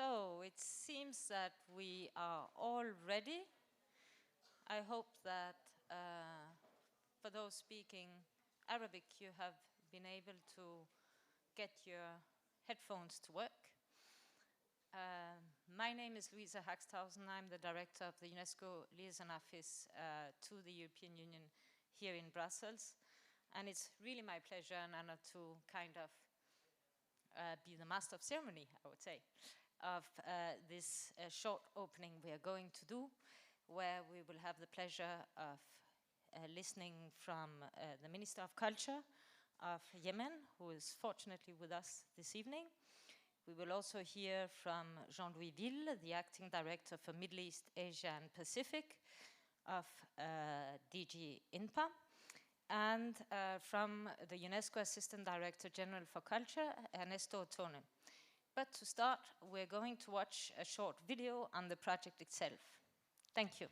So it seems that we are all ready. I hope that for those speaking Arabic, you have been able to get your headphones to work. My name is Louisa Haxthausen. I'm the director of the UNESCO Liaison Office to the European Union here in Brussels. And it's really my pleasure and honor to kind of be the master of ceremony, I would say, of this short opening we are going to do, where we will have the pleasure of listening from the Minister of Culture of Yemen, who is fortunately with us this evening. We will also hear from Jean-Louis Ville, the Acting Director for Middle East, Asia and Pacific of DG INPA, and from the UNESCO Assistant Director General for Culture, Ernesto Ottone. But to start, we're going to watch a short video on the project itself. Thank you.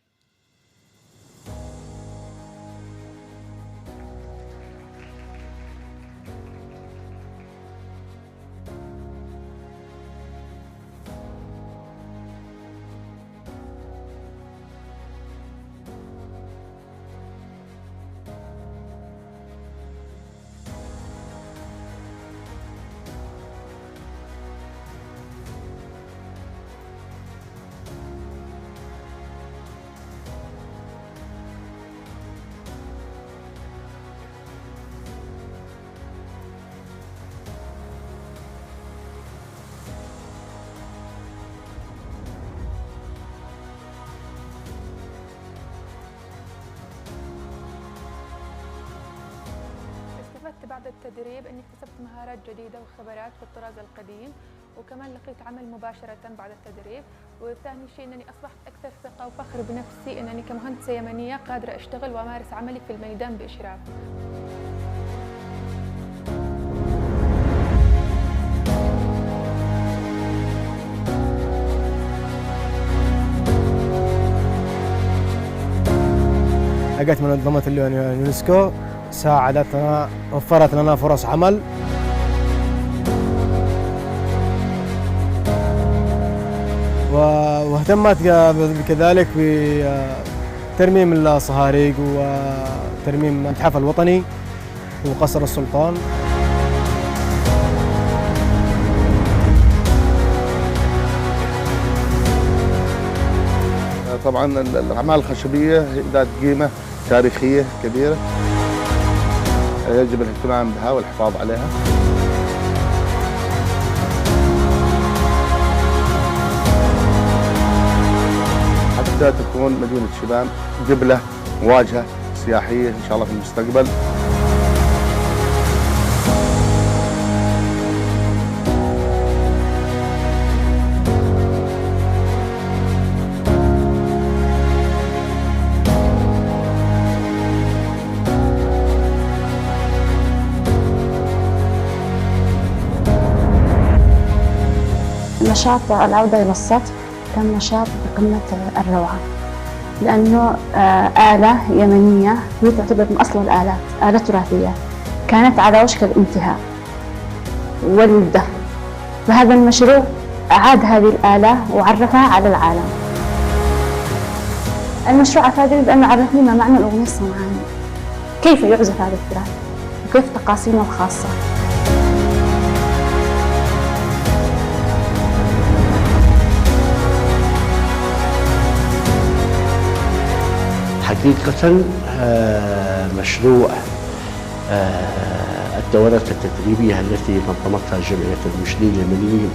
بعد التدريب أني اكتسبت مهارات جديدة وخبرات في الطراز القديم، وكمان لقيت عمل مباشرة بعد التدريب. وثاني شيء أنني أصبحت أكثر ثقة وفخر بنفسي أنني كمهندسة يمنية قادرة أشتغل وأمارس عملي في الميدان بإشراف. لقيت منظمة اليونسكو ساعدتنا، وفرت لنا فرص عمل. واهتمت كذلك بترميم الصهاريج وترميم المتحف الوطني وقصر السلطان. طبعا الأعمال الخشبية ذات قيمة تاريخية كبيرة، يجب الاهتمام بها والحفاظ عليها. حتى تكون مدينة شبام قبلة واجهة سياحية إن شاء الله في المستقبل. نشاط العودة إلى السطح كان نشاط بقمة الروعة، لأنه آلة يمنية هي تعتبر من أصل الآلات، آلة تراثية كانت على وشك الانتهاء والدفن، فهذا المشروع أعاد هذه الآلة وعرفها على العالم. المشروع أفادني بأنه عرفني ما معنى الأغنية الصنعانية، كيف يعزف هذا التراث وكيف تقاسيمه الخاصة. حقيقة مشروع الدورات التدريبية التي نظمتها جمعية المنشدين اليمنيين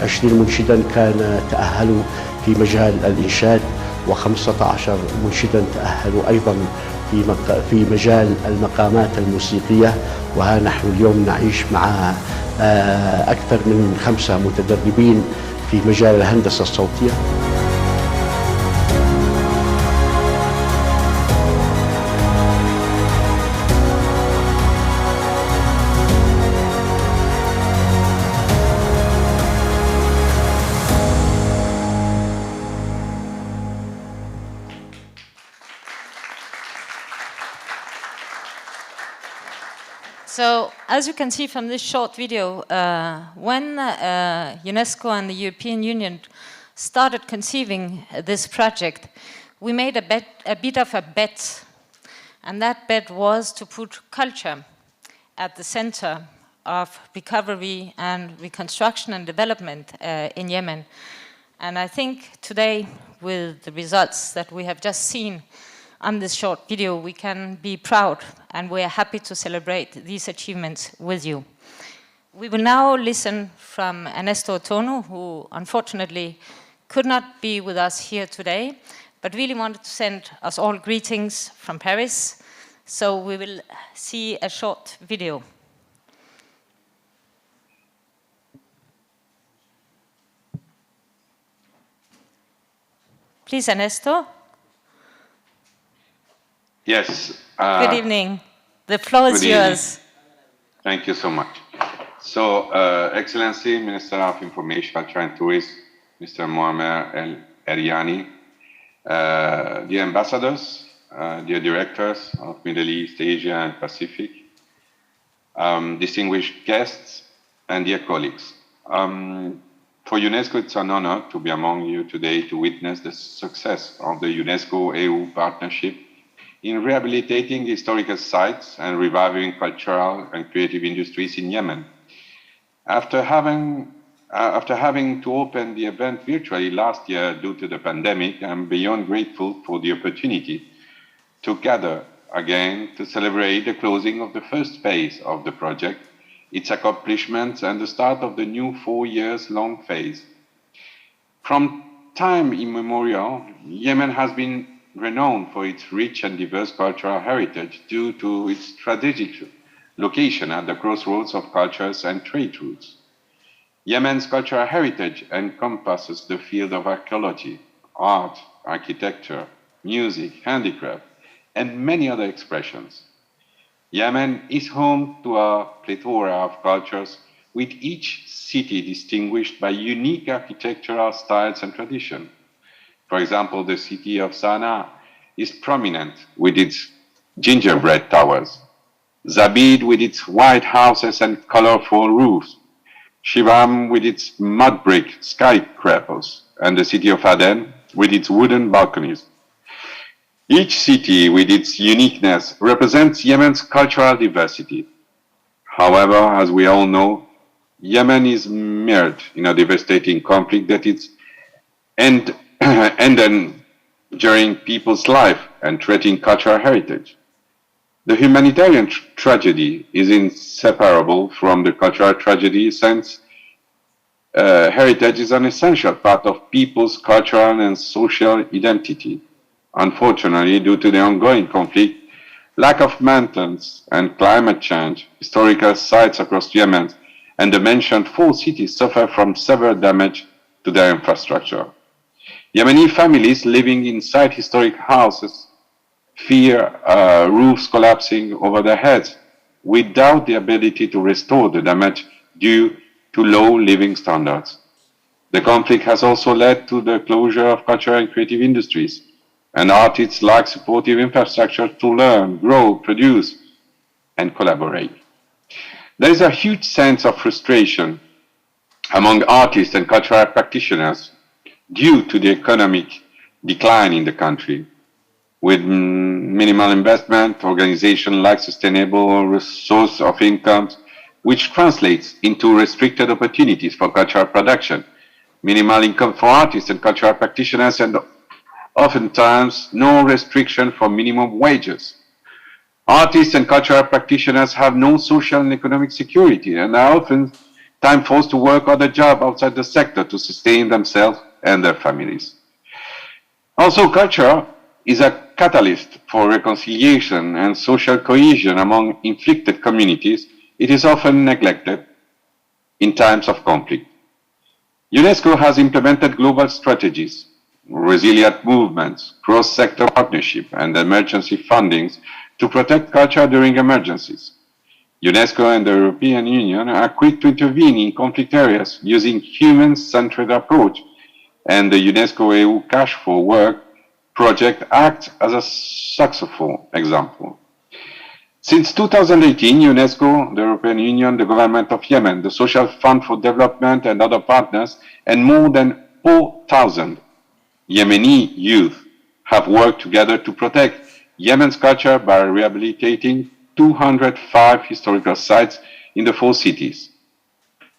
20 منشدا كان تأهلوا في مجال الإنشاد، و15 منشدا تأهلوا أيضا في مجال المقامات الموسيقية. وها نحن اليوم نعيش مع أكثر من 5 متدربين في مجال الهندسة الصوتية. So, as you can see from this short video, when UNESCO and the European Union started conceiving this project, we made a bit of a bet. And that bet was to put culture at the center of recovery and reconstruction and development in Yemen. And I think today, with the results that we have just seen on this short video, we can be proud, and we are happy to celebrate these achievements with you. We will now listen from Ernesto Otono, who unfortunately could not be with us here today, but really wanted to send us all greetings from Paris. So we will see a short video. Please, Ernesto. Yes. Good evening. The floor is yours. Thank you so much. So, Excellency, Minister of Information, Culture and Tourism, Mr. Mohamed El Eriani, dear ambassadors, dear directors of Middle East, Asia, and Pacific, distinguished guests, and dear colleagues. For UNESCO, it's an honor to be among you today to witness the success of the UNESCO-EU partnership in rehabilitating historical sites and reviving cultural and creative industries in Yemen. After having to open the event virtually last year due to the pandemic, I'm beyond grateful for the opportunity to gather again to celebrate the closing of the first phase of the project, its accomplishments, and the start of the new 4 years long phase. From time immemorial, Yemen has been renowned for its rich and diverse cultural heritage due to its strategic location at the crossroads of cultures and trade routes. Yemen's cultural heritage encompasses the field of archaeology, art, architecture, music, handicraft, and many other expressions. Yemen is home to a plethora of cultures, with each city distinguished by unique architectural styles and traditions. For example, the city of Sana'a is prominent with its gingerbread towers, Zabid with its white houses and colorful roofs, Shibam with its mud brick skyscrapers, and the city of Aden with its wooden balconies. Each city with its uniqueness represents Yemen's cultural diversity. However, as we all know, Yemen is mired in a devastating conflict that is endangering people's life and threatening cultural heritage. The humanitarian tragedy is inseparable from the cultural tragedy, since heritage is an essential part of people's cultural and social identity. Unfortunately, due to the ongoing conflict, lack of maintenance and climate change, historical sites across Yemen and the mentioned 4 cities suffer from severe damage to their infrastructure. Yemeni families living inside historic houses fear roofs collapsing over their heads without the ability to restore the damage due to low living standards. The conflict has also led to the closure of cultural and creative industries, and artists lack supportive infrastructure to learn, grow, produce, and collaborate. There is a huge sense of frustration among artists and cultural practitioners due to the economic decline in the country. With minimal investment, organizations lack sustainable source of income, which translates into restricted opportunities for cultural production, minimal income for artists and cultural practitioners, and oftentimes no restriction for minimum wages. Artists and cultural practitioners have no social and economic security and are often forced to work other jobs outside the sector to sustain themselves and their families. Also, culture is a catalyst for reconciliation and social cohesion among inflicted communities. It is often neglected in times of conflict. UNESCO has implemented global strategies, resilient movements, cross-sector partnership, and emergency fundings to protect culture during emergencies. UNESCO and the European Union are quick to intervene in conflict areas using human-centered approach, and the UNESCO EU Cash for Work project acts as a successful example. Since 2018, UNESCO, the European Union, the government of Yemen, the Social Fund for Development and other partners, and more than 4,000 Yemeni youth have worked together to protect Yemen's culture by rehabilitating 205 historical sites in the 4 cities.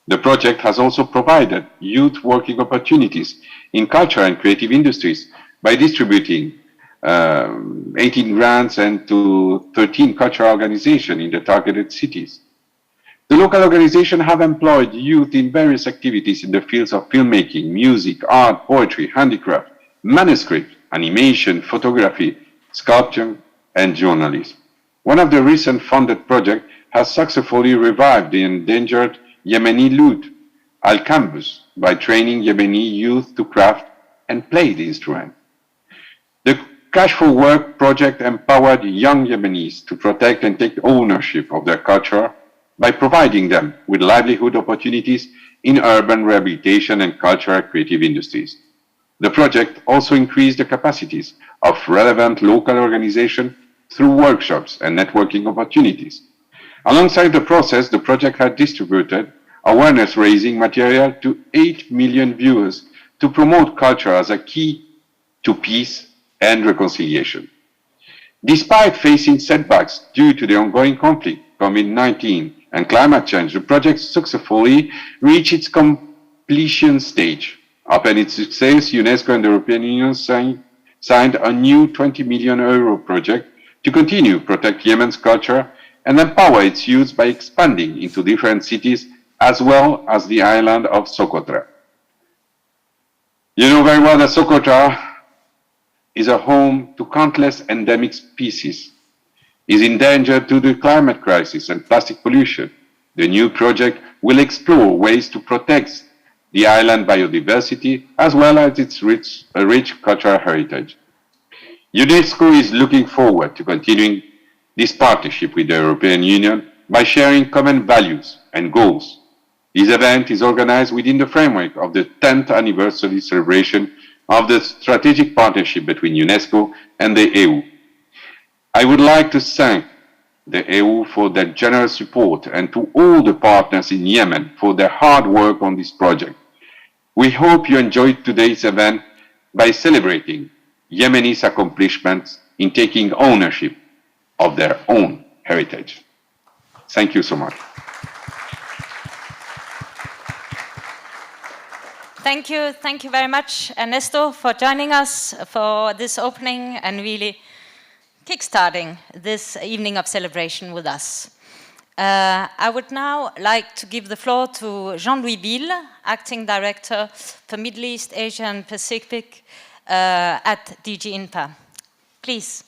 The project has also provided youth working opportunities in culture and creative industries by distributing 18 grants and to 13 cultural organizations in the targeted cities. The local organizations have employed youth in various activities in the fields of filmmaking, music, art, poetry, handicraft, manuscript, animation, photography, sculpture, and journalism. One of the recent funded projects has successfully revived the endangered Yemeni lute, al-kambus, by training Yemeni youth to craft and play the instrument. The Cash for Work project empowered young Yemenis to protect and take ownership of their culture by providing them with livelihood opportunities in urban rehabilitation and cultural creative industries. The project also increased the capacities of relevant local organizations through workshops and networking opportunities. Alongside the process, the project had distributed awareness-raising material to 8 million viewers to promote culture as a key to peace and reconciliation. Despite facing setbacks due to the ongoing conflict, COVID-19, and climate change, the project successfully reached its completion stage. Upon its success, UNESCO and the European Union signed a new €20 million project to continue to protect Yemen's culture and empower its youth by expanding into different cities as well as the island of Socotra. You know very well that Socotra is a home to countless endemic species, is endangered due to the climate crisis and plastic pollution. The new project will explore ways to protect the island biodiversity as well as its rich cultural heritage. UNESCO is looking forward to continuing this partnership with the European Union by sharing common values and goals. This event is organized within the framework of the 10th anniversary celebration of the strategic partnership between UNESCO and the EU. I would like to thank the EU for their generous support and to all the partners in Yemen for their hard work on this project. We hope you enjoyed today's event by celebrating Yemeni's accomplishments in taking ownership of their own heritage. Thank you so much. Thank you very much, Ernesto, for joining us for this opening and really kickstarting this evening of celebration with us. I would now like to give the floor to Jean-Louis Bill, Acting Director for Middle East, Asia and Pacific at DG INPA. Please.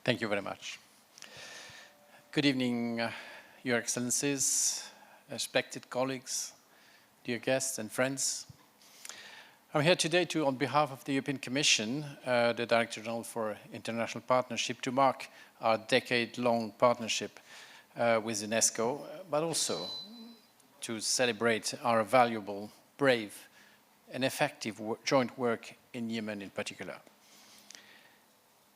Thank you very much. Good evening, Your Excellencies, respected colleagues, dear guests and friends. I'm here today on behalf of the European Commission, the Director General for International Partnership, to mark our decade-long partnership with UNESCO, but also to celebrate our valuable, brave, and effective joint work in Yemen in particular.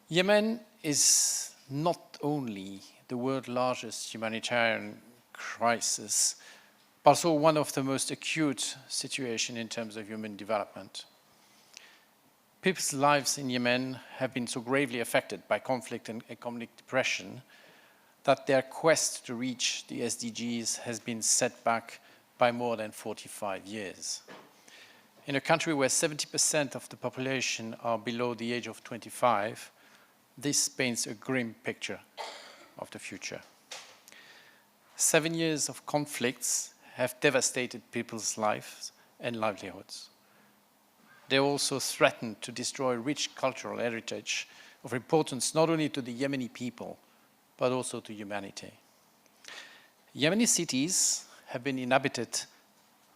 Yemen is not only the world's largest humanitarian crisis, but also one of the most acute situations in terms of human development. People's lives in Yemen have been so gravely affected by conflict and economic depression that their quest to reach the SDGs has been set back by more than 45 years. In a country where 70% of the population are below the age of 25, this paints a grim picture of the future. 7 years of conflicts have devastated people's lives and livelihoods. They also threaten to destroy rich cultural heritage of importance not only to the Yemeni people, but also to humanity. Yemeni cities have been inhabited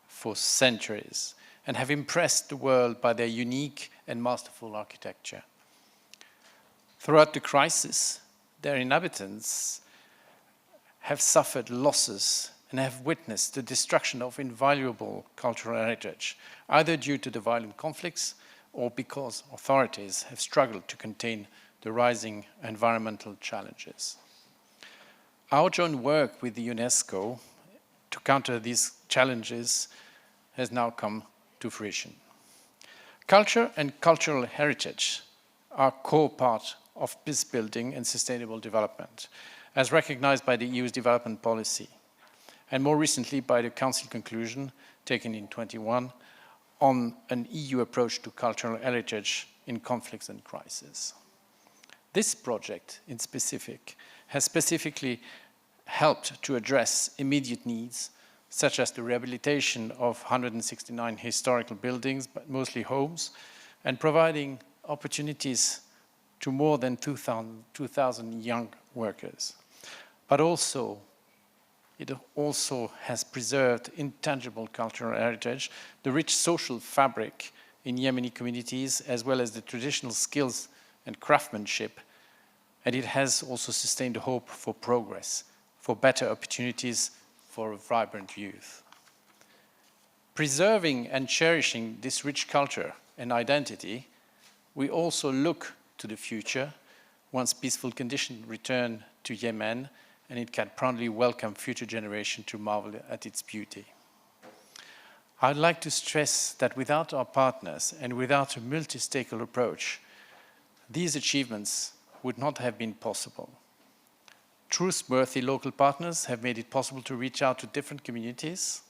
for centuries and have impressed the world by their unique and masterful architecture. Throughout the crisis, their inhabitants have suffered losses and have witnessed the destruction of invaluable cultural heritage, either due to the violent conflicts or because authorities have struggled to contain the rising environmental challenges. Our joint work with the UNESCO to counter these challenges has now come to fruition. Culture and cultural heritage are core part of peace building and sustainable development, as recognized by the EU's development policy, and more recently by the Council conclusion taken in 2021 on an EU approach to cultural heritage in conflicts and crises. This project in specific has specifically helped to address immediate needs, such as the rehabilitation of 169 historical buildings, but mostly homes, and providing opportunities to more than 2,000 young workers. But also, it also has preserved intangible cultural heritage, the rich social fabric in Yemeni communities, as well as the traditional skills and craftsmanship, and it has also sustained hope for progress, for better opportunities for a vibrant youth. Preserving and cherishing this rich culture and identity, we also look to the future once peaceful conditions return to Yemen, and it can proudly welcome future generations to marvel at its beauty. I'd like to stress that without our partners and without a multi-stakeholder approach, these achievements would not have been possible. Trustworthy local partners have made it possible to reach out to different communities,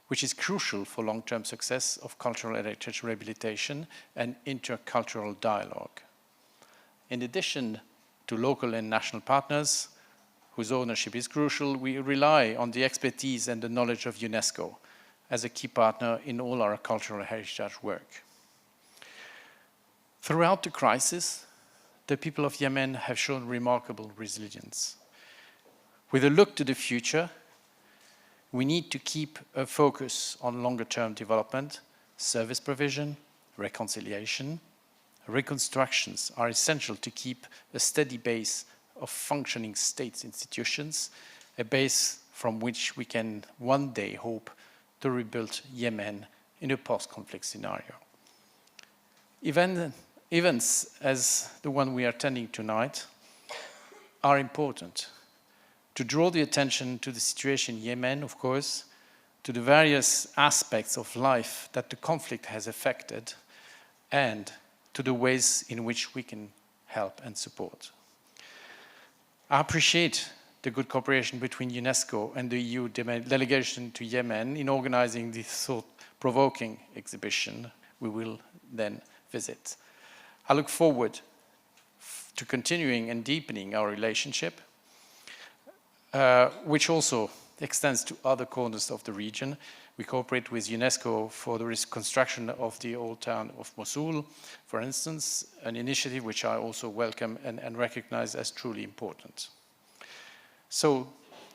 which is crucial for long-term success of cultural heritage rehabilitation and intercultural dialogue. In addition to local and national partners, whose ownership is crucial, we rely on the expertise and the knowledge of UNESCO as a key partner in all our cultural heritage work. Throughout the crisis, the people of Yemen have shown remarkable resilience. With a look to the future, we need to keep a focus on longer-term development, service provision, reconciliation. Reconstructions are essential to keep a steady base of functioning state institutions, a base from which we can one day hope to rebuild Yemen in a post-conflict scenario. Events as the one we are attending tonight are important to draw the attention to the situation in Yemen, of course, to the various aspects of life that the conflict has affected, and to the ways in which we can help and support. I appreciate the good cooperation between UNESCO and the EU delegation to Yemen in organizing this thought-provoking exhibition we will then visit. I look forward to continuing and deepening our relationship, which also extends to other corners of the region. We cooperate with UNESCO for the reconstruction of the old town of Mosul, for instance, an initiative which I also welcome and recognize as truly important. So,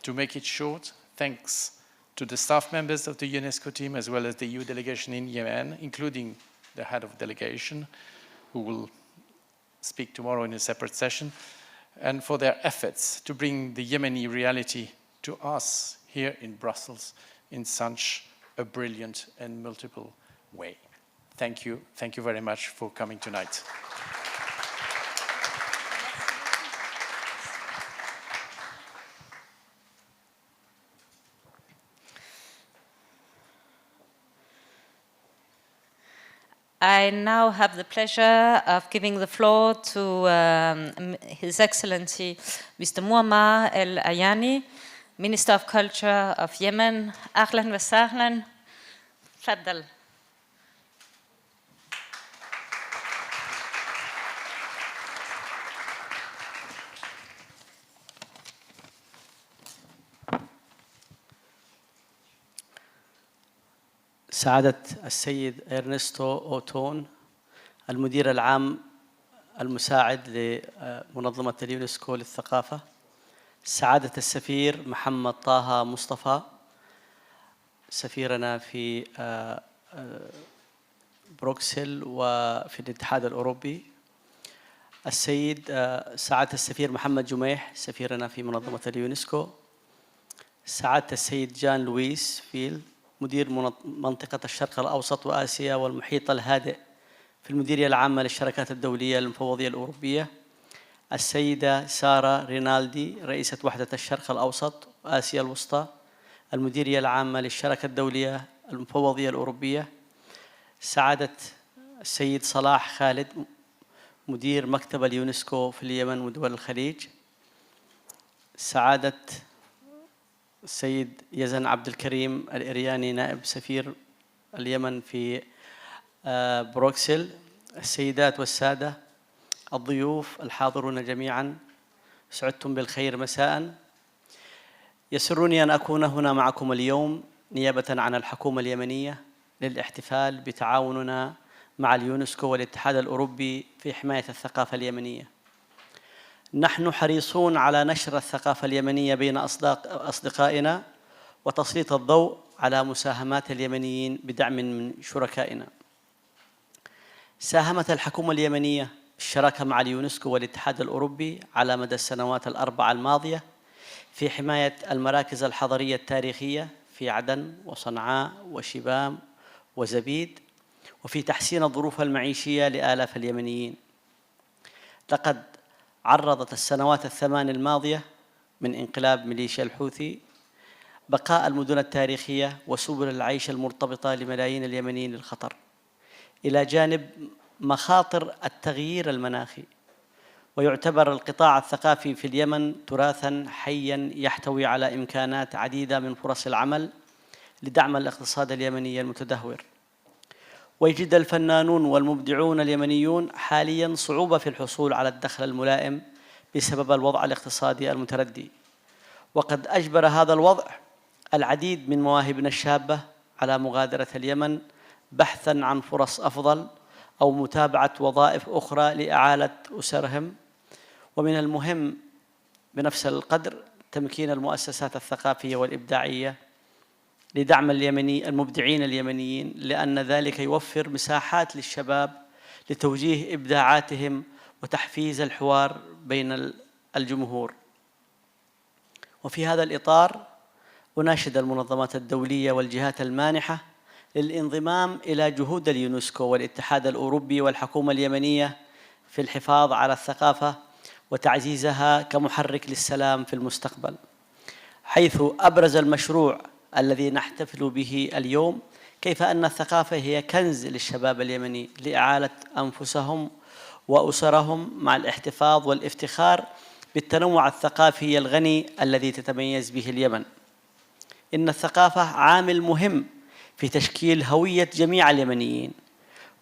to make it short, thanks to the staff members of the UNESCO team as well as the EU delegation in Yemen, including the head of delegation, who will speak tomorrow in a separate session, and for their efforts to bring the Yemeni reality to us here in Brussels in such a brilliant and multiple way. Thank you. Thank you very much for coming tonight. I now have the pleasure of giving the floor to His Excellency Mr. Muammar El-Ayani, Minister of Culture of Yemen. Ahlan wa sahlan. Faddal. سعادة السيد إرنستو أوتون المدير العام المساعد لمنظمة اليونسكو للثقافة، سعادة السفير محمد طه مصطفى سفيرنا في بروكسل وفي الاتحاد الأوروبي، السيد سعادة السفير محمد جميح سفيرنا في منظمة اليونسكو، سعادة السيد جان لويس فيل مدير منطقة الشرق الأوسط وآسيا والمحيط الهادئ في المديرية العامة للشركات الدولية المفوضية الأوروبية. السيدة سارة رينالدي رئيسة وحدة الشرق الأوسط وآسيا الوسطى المديرية العامة للشركة الدولية المفوضية الأوروبية. سعادة السيد صلاح خالد مدير مكتب اليونسكو في اليمن ودول الخليج. سعادة السيد يزن عبد الكريم الإرياني نائب سفير اليمن في بروكسل. السيدات والسادة الضيوف الحاضرون جميعا، سعدتم بالخير مساء. يسرني أن أكون هنا معكم اليوم نيابة عن الحكومة اليمنية للاحتفال بتعاوننا مع اليونسكو والاتحاد الأوروبي في حماية الثقافة اليمنية. نحن حريصون على نشر الثقافة اليمنية بين أصدقائنا وتسليط الضوء على مساهمات اليمنيين بدعم من شركائنا. ساهمت الحكومة اليمنية بالشراكة مع اليونسكو والاتحاد الأوروبي على مدى السنوات الأربعة الماضية في حماية المراكز الحضرية التاريخية في عدن وصنعاء وشبام وزبيد، وفي تحسين الظروف المعيشية لآلاف اليمنيين. لقد عرضت السنوات الثمان الماضية من انقلاب ميليشيا الحوثي بقاء المدن التاريخية وسبل العيش المرتبطة لملايين اليمنيين للخطر، إلى جانب مخاطر التغيير المناخي. ويعتبر القطاع الثقافي في اليمن تراثاً حياً يحتوي على إمكانات عديدة من فرص العمل لدعم الاقتصاد اليمني المتدهور. ويجد الفنانون والمبدعون اليمنيون حالياً صعوبة في الحصول على الدخل الملائم بسبب الوضع الاقتصادي المتردي، وقد أجبر هذا الوضع العديد من مواهبنا الشابة على مغادرة اليمن بحثاً عن فرص أفضل أو متابعة وظائف أخرى لإعالة أسرهم. ومن المهم بنفس القدر تمكين المؤسسات الثقافية والإبداعية لدعم المبدعين اليمنيين، لأن ذلك يوفر مساحات للشباب لتوجيه إبداعاتهم وتحفيز الحوار بين الجمهور. وفي هذا الإطار أناشد المنظمات الدولية والجهات المانحة للانضمام إلى جهود اليونسكو والاتحاد الأوروبي والحكومة اليمنية في الحفاظ على الثقافة وتعزيزها كمحرك للسلام في المستقبل، حيث أبرز المشروع الذي نحتفل به اليوم كيف أن الثقافة هي كنز للشباب اليمني لإعالة أنفسهم وأسرهم مع الاحتفاظ والافتخار بالتنوع الثقافي الغني الذي تتميز به اليمن. إن الثقافة عامل مهم في تشكيل هوية جميع اليمنيين،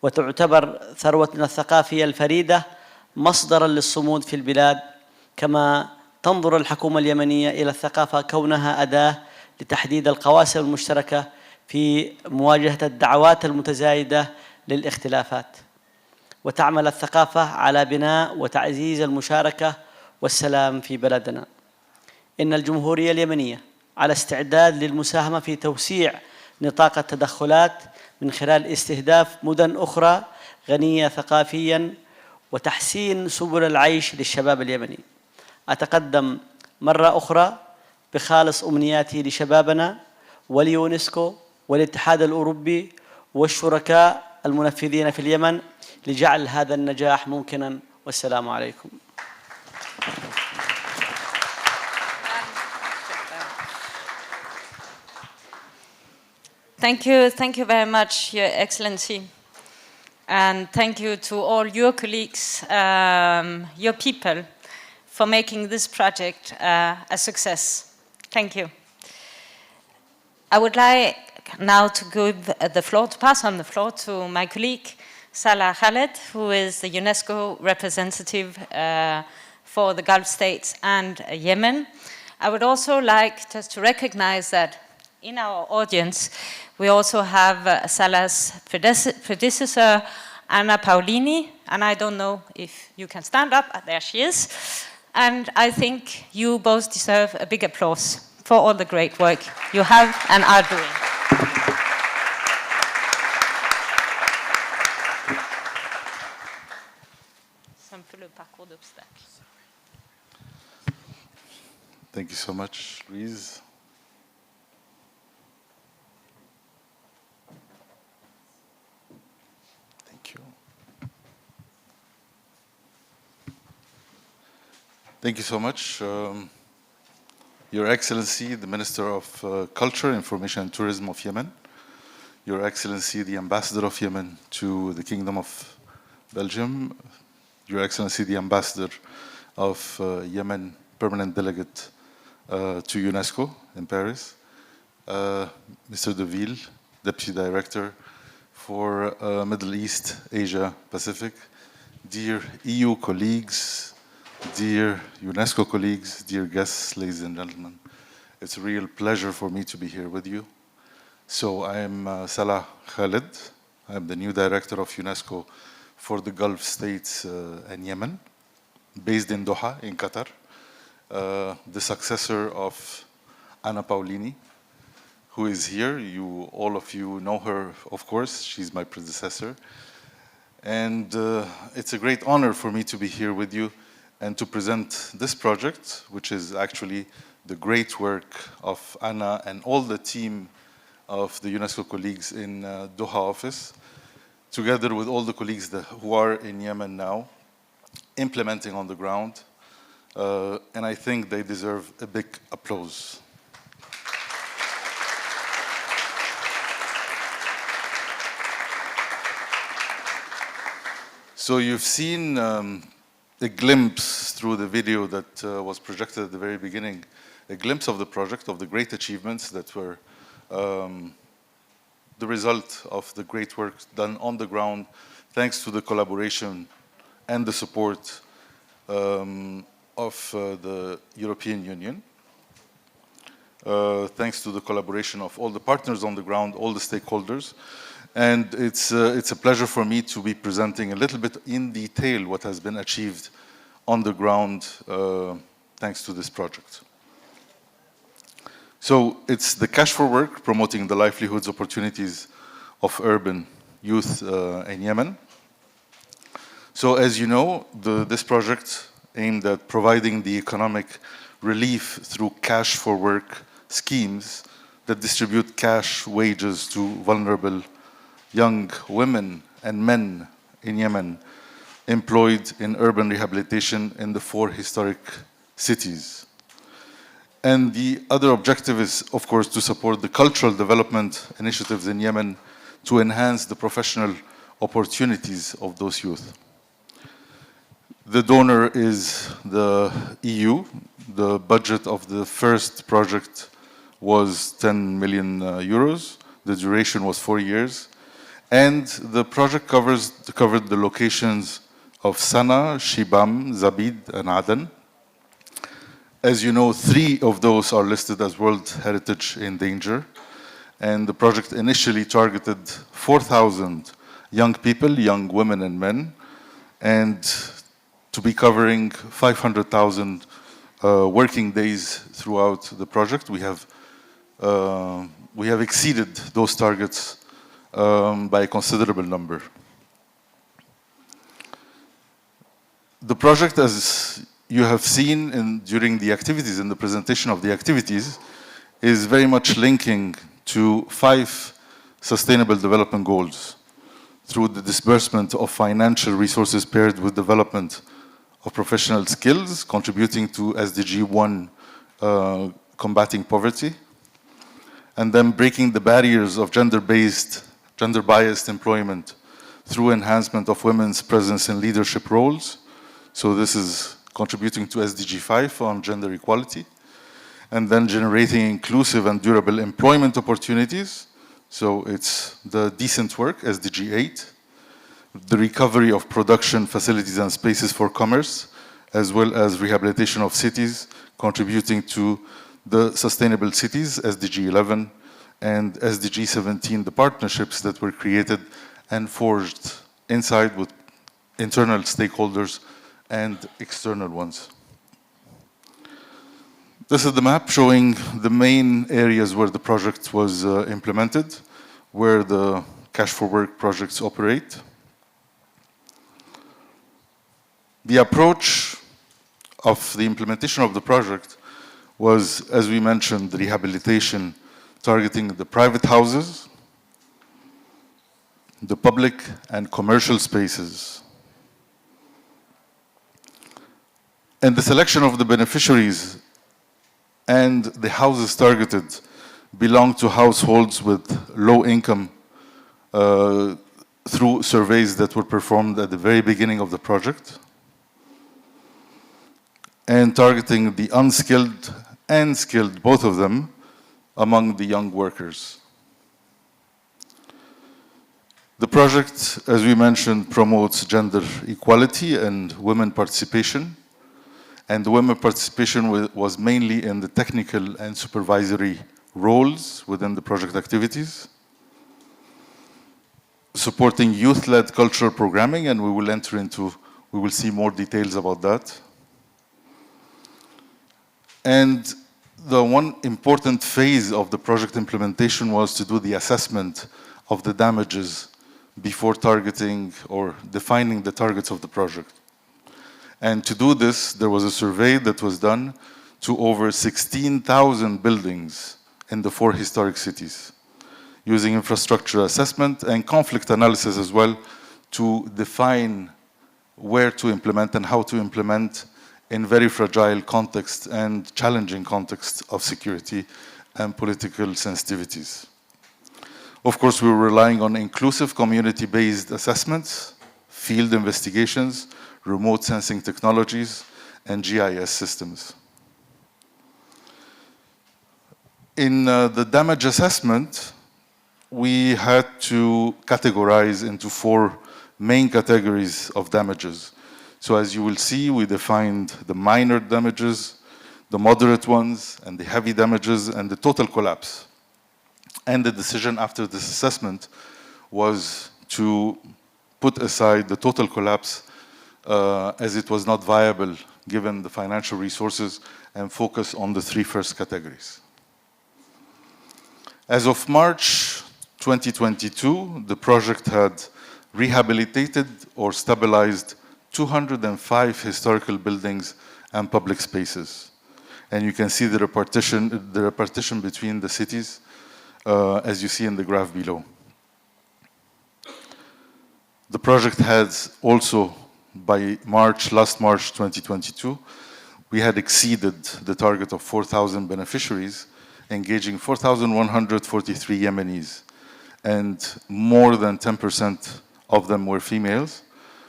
وتعتبر ثروتنا الثقافية الفريدة مصدراً للصمود في البلاد. كما تنظر الحكومة اليمنية إلى الثقافة كونها أداة لتحديد القواسم المشتركة في مواجهة الدعوات المتزايدة للاختلافات، وتعمل الثقافة على بناء وتعزيز المشاركة والسلام في بلدنا. إن الجمهورية اليمنية على استعداد للمساهمة في توسيع نطاق التدخلات من خلال استهداف مدن أخرى غنية ثقافياً وتحسين سبل العيش للشباب اليمني. أتقدم مرة أخرى بخالص أمنياتي لشبابنا واليونسكو والاتحاد الأوروبي والشركاء المنفذين في اليمن لجعل هذا النجاح ممكناً. والسلام عليكم. Thank you very much, Your Excellency. And thank you to all your colleagues, your people, for making this project a success. Thank you. I would like now to give the floor, to pass on the floor to my colleague, Salah Khaled, who is the UNESCO representative for the Gulf states and Yemen. I would also like just to recognize that in our audience, we also have Salah's predecessor, Anna Paolini, and I don't know if you can stand up. There she is. And I think you both deserve a big applause for all the great work you have and are doing. Thank you so much, Louise. Thank you so much. Your Excellency, the Minister of Culture, Information and Tourism of Yemen, Your Excellency, the Ambassador of Yemen to the Kingdom of Belgium, Your Excellency, the Ambassador of Yemen, Permanent Delegate to UNESCO in Paris, Mr. De Ville, Deputy Director for Middle East, Asia, Pacific, dear EU colleagues, dear UNESCO colleagues, dear guests, ladies and gentlemen, it's a real pleasure for me to be here with you. So I am Salah Khalid. I'm the new director of UNESCO for the Gulf states and Yemen, based in Doha, in Qatar. The successor of Anna Paolini, who is here. All of you know her, of course. She's my predecessor. And it's a great honor for me to be here with you and to present this project, which is actually the great work of Anna and all the team of the UNESCO colleagues in Doha office, together with all the colleagues who are in Yemen now, implementing on the ground. And I think they deserve a big applause. So you've seen a glimpse through the video that was projected at the very beginning, a glimpse of the project, of the great achievements that were the result of the great work done on the ground, thanks to the collaboration and the support of the European Union, thanks to the collaboration of all the partners on the ground, all the stakeholders. And it's a pleasure for me to be presenting a little bit in detail what has been achieved on the ground thanks to this project. So it's the Cash for Work, promoting the livelihoods opportunities of urban youth in Yemen. So as you know, this project aimed at providing the economic relief through cash for work schemes that distribute cash wages to vulnerable young women and men in Yemen employed in urban rehabilitation in the 4 historic cities. And the other objective is, of course, to support the cultural development initiatives in Yemen to enhance the professional opportunities of those youth. The donor is the EU. The budget of the first project was 10 million euros. The duration was 4 years. And the project covered the locations of Sana, Shibam, Zabid, and Aden. As you know, 3 of those are listed as World Heritage in danger. And the project initially targeted 4,000 young people, young women and men, and to be covering 500,000 working days throughout the project. We have exceeded those targets by a considerable number. The project, as you have seen during the activities, in the presentation of the activities, is very much linking to 5 sustainable development goals through the disbursement of financial resources paired with development of professional skills, contributing to SDG 1, combating poverty, and then breaking the barriers of gender-biased employment through enhancement of women's presence in leadership roles. So this is contributing to SDG 5 on gender equality, and then generating inclusive and durable employment opportunities. So it's the decent work, SDG 8, the recovery of production facilities and spaces for commerce, as well as rehabilitation of cities, contributing to the sustainable cities, SDG 11, and SDG 17, the partnerships that were created and forged inside with internal stakeholders and external ones. This is the map showing the main areas where the project was implemented, where the Cash for Work projects operate. The approach of the implementation of the project was, as we mentioned, the rehabilitation targeting the private houses, the public and commercial spaces. And the selection of the beneficiaries and the houses targeted belong to households with low income through surveys that were performed at the very beginning of the project, and targeting the unskilled and skilled, both of them, among the young workers. The project, as we mentioned, promotes gender equality and women participation. And the women participation was mainly in the technical and supervisory roles within the project activities, supporting youth-led cultural programming, and we will see more details about that. And the one important phase of the project implementation was to do the assessment of the damages before targeting or defining the targets of the project. And to do this, there was a survey that was done to over 16,000 buildings in the 4 historic cities, using infrastructure assessment and conflict analysis as well to define where to implement and how to implement in very fragile context and challenging context of security and political sensitivities. Of course, we were relying on inclusive community-based assessments, field investigations, remote sensing technologies, and GIS systems. In the damage assessment, we had to categorize into 4 main categories of damages. So as you will see, we defined the minor damages, the moderate ones, and the heavy damages, and the total collapse. And the decision after this assessment was to put aside the total collapse as it was not viable given the financial resources, and focus on the 3 first categories. As of March 2022, the project had rehabilitated or stabilized 205 historical buildings and public spaces. And you can see the repartition between the cities as you see in the graph below. The project has also, by last March 2022, we had exceeded the target of 4,000 beneficiaries, engaging 4,143 Yemenis, and more than 10% of them were females,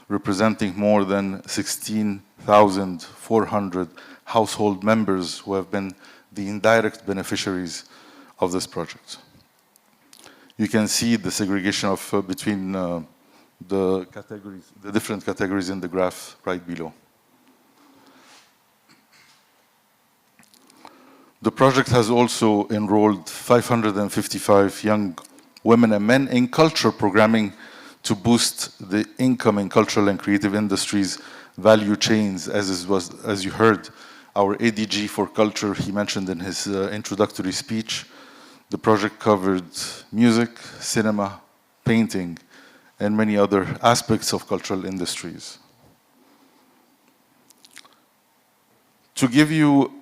representing more than 16,400 household members who have been the indirect beneficiaries of this project. You can see the segregation of between the categories, the different categories in the graph right below. The project has also enrolled 555 young women and men in culture programming to boost the income in cultural and creative industries value chains, as you heard, our ADG for culture, he mentioned in his introductory speech. The project covered music, cinema, painting, and many other aspects of cultural industries. To give you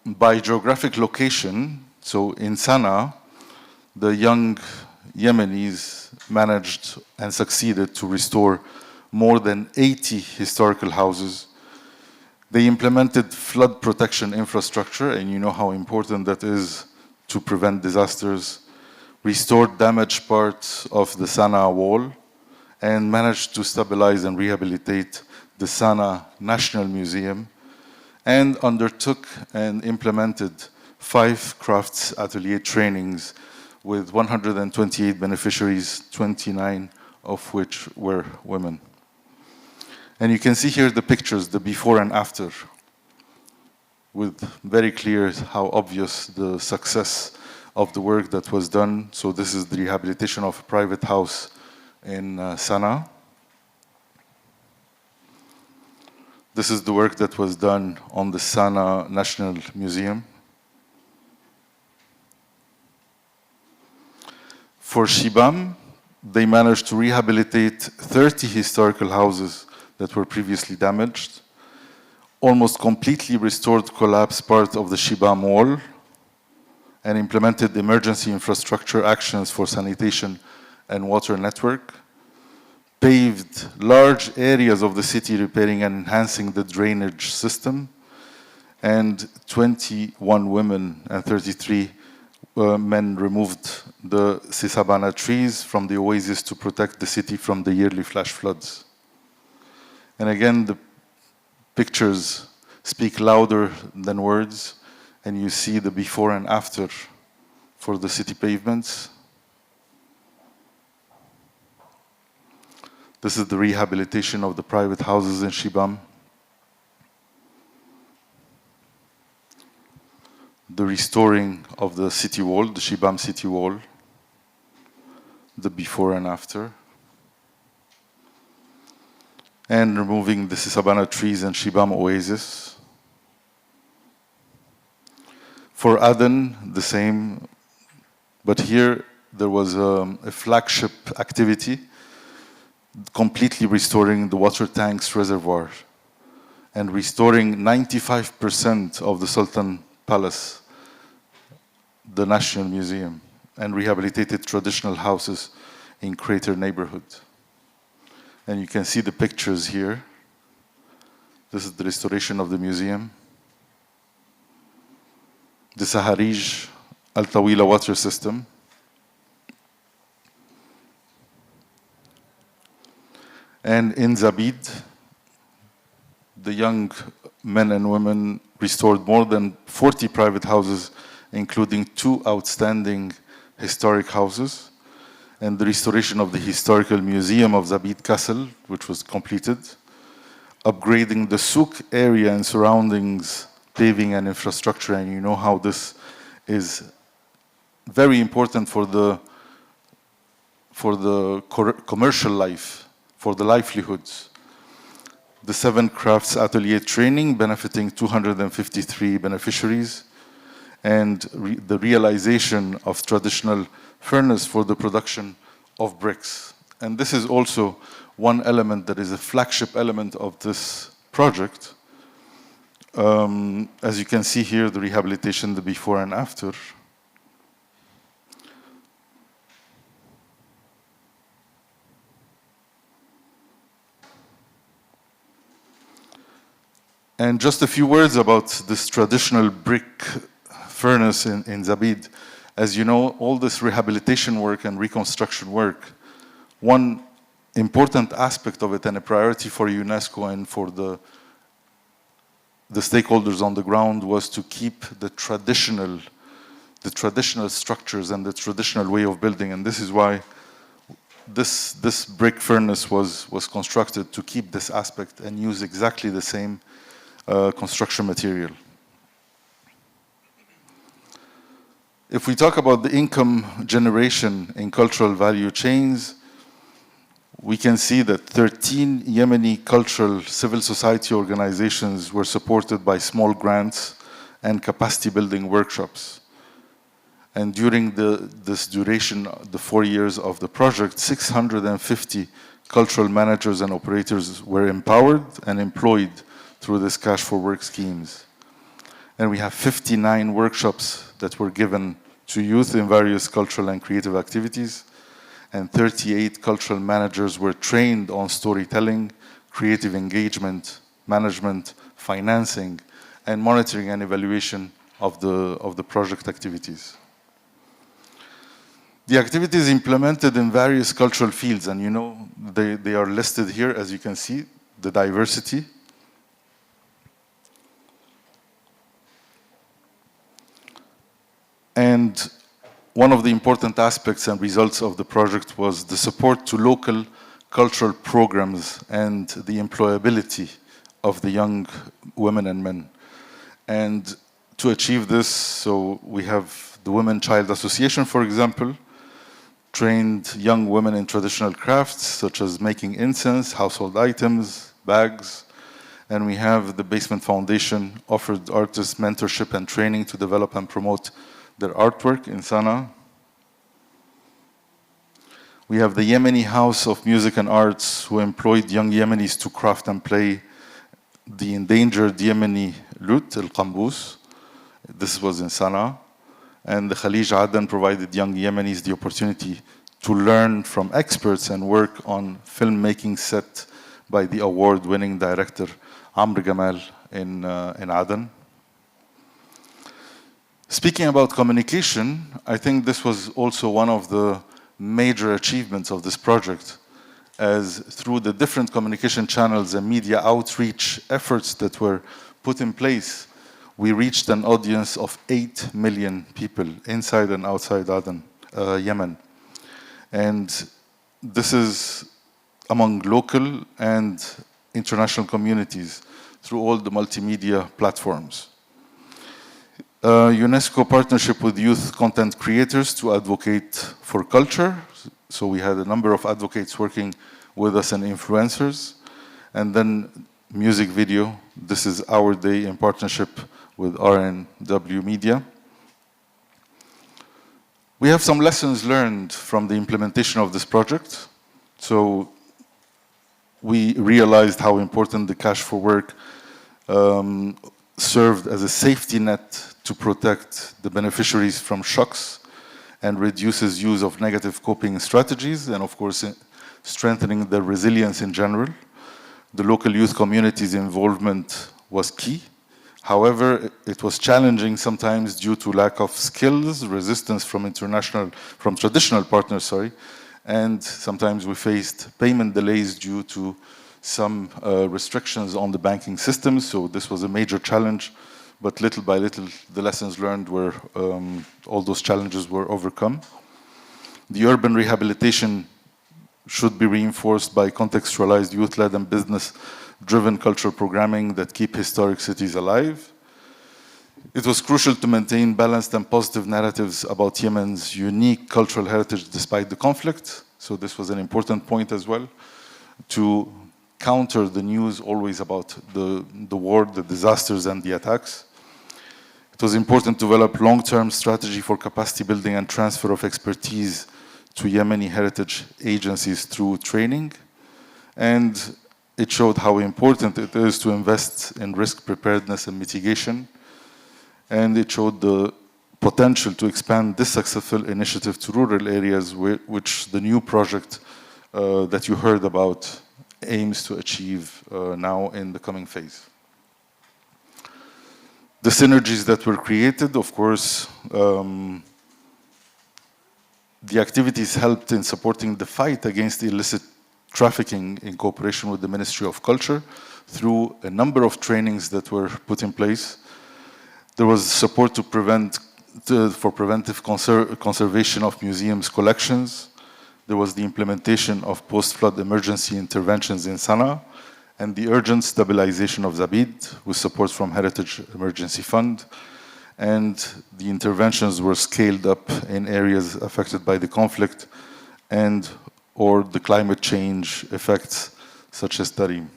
by geographic location, so in Sana'a, the young Yemenis managed and succeeded to restore more than 80 historical houses. They implemented flood protection infrastructure, and you know how important that is to prevent disasters, restored damaged parts of the Sana'a wall, and managed to stabilize and rehabilitate the Sana'a National Museum, and undertook and implemented 5 crafts atelier trainings with 128 beneficiaries, 29 of which were women. And you can see here the pictures, the before and after, with very clear how obvious the success of the work that was done. So this is the rehabilitation of a private house in Sana'a. This is the work that was done on the Sana'a National Museum. For Shibam, they managed to rehabilitate 30 historical houses that were previously damaged, almost completely restored collapsed part of the Shibam wall, and implemented emergency infrastructure actions for sanitation and water network, paved large areas of the city, repairing and enhancing the drainage system. And 21 women and 33 men removed the Sisabana trees from the oasis to protect the city from the yearly flash floods. And again, the pictures speak louder than words, and you see the before and after for the city pavements. This is the rehabilitation of the private houses in Shibam. The restoring of the city wall, the Shibam city wall, the before and after, and removing the Sisabana trees and Shibam oasis. For Aden, the same, but here there was a flagship activity, completely restoring the water tanks reservoir and restoring 95% of the Sultan Palace, the National Museum, and rehabilitated traditional houses in Crater neighborhood. And you can see the pictures here. This is the restoration of the museum. The Saharij Al Tawila water system. And in Zabid, the young men and women restored more than 40 private houses, including 2 outstanding historic houses, and the restoration of the historical museum of Zabid Castle, which was completed, upgrading the souk area and surroundings, paving and infrastructure, and you know how this is very important for the commercial life, for the livelihoods. The 7 crafts atelier training benefiting 253 beneficiaries, and the realization of traditional furnace for the production of bricks. And this is also one element that is a flagship element of this project. As you can see here, the rehabilitation, the before and after. And just a few words about this traditional brick furnace in Zabid. As you know, all this rehabilitation work and reconstruction work, one important aspect of it and a priority for UNESCO and for the stakeholders on the ground was to keep the traditional structures and the traditional way of building. And this is why this brick furnace was constructed, to keep this aspect and use exactly the same construction material. If we talk about the income generation in cultural value chains, we can see that 13 Yemeni cultural civil society organizations were supported by small grants and capacity building workshops. And during this duration, the 4 years of the project, 650 cultural managers and operators were empowered and employed through this cash for work schemes. And we have 59 workshops that were given to youth in various cultural and creative activities, and 38 cultural managers were trained on storytelling, creative engagement, management, financing, and monitoring and evaluation of the project activities. The activities implemented in various cultural fields, and you know, they are listed here, as you can see, the diversity. And one of the important aspects and results of the project was the support to local cultural programs and the employability of the young women and men. And to achieve this, so we have the Women Child Association, for example, trained young women in traditional crafts, such as making incense, household items, bags. And we have the Basement Foundation offered artists mentorship and training to develop and promote their artwork in Sana'a. We have the Yemeni House of Music and Arts, who employed young Yemenis to craft and play the endangered Yemeni lute, al-Qambus. This was in Sana'a. And the Khalij Aden provided young Yemenis the opportunity to learn from experts and work on filmmaking set by the award-winning director Amr Gamal in Aden. Speaking about communication, I think this was also one of the major achievements of this project, as through the different communication channels and media outreach efforts that were put in place, we reached an audience of 8 million people inside and outside Aden, Yemen. And this is among local and international communities through all the multimedia platforms. UNESCO partnership with youth content creators to advocate for culture. So we had a number of advocates working with us and influencers. And then music video. This is Our Day in partnership with RNW Media. We have some lessons learned from the implementation of this project. So we realized how important the cash for work served as a safety net to protect the beneficiaries from shocks and reduces use of negative coping strategies, and of course strengthening their resilience in general. The local youth community's involvement was key. However, it was challenging sometimes due to lack of skills, resistance from traditional partners, and sometimes we faced payment delays due to some restrictions on the banking system. So this was a major challenge, but little by little, the lessons learned were, all those challenges were overcome. The urban rehabilitation should be reinforced by contextualized youth-led and business-driven cultural programming that keep historic cities alive. It was crucial to maintain balanced and positive narratives about Yemen's unique cultural heritage despite the conflict. So this was an important point as well, to counter the news always about the war, the disasters, and the attacks. It was important to develop long-term strategy for capacity building and transfer of expertise to Yemeni heritage agencies through training. And it showed how important it is to invest in risk preparedness and mitigation. And it showed the potential to expand this successful initiative to rural areas, which the new project that you heard about aims to achieve now in the coming phase. The synergies that were created, of course, the activities helped in supporting the fight against illicit trafficking in cooperation with the Ministry of Culture through a number of trainings that were put in place. There was support for preventive conservation of museums' collections. There was the implementation of post-flood emergency interventions in Sana'a, and the urgent stabilization of Zabid with support from Heritage Emergency Fund. And the interventions were scaled up in areas affected by the conflict and or the climate change effects, such as Tarim.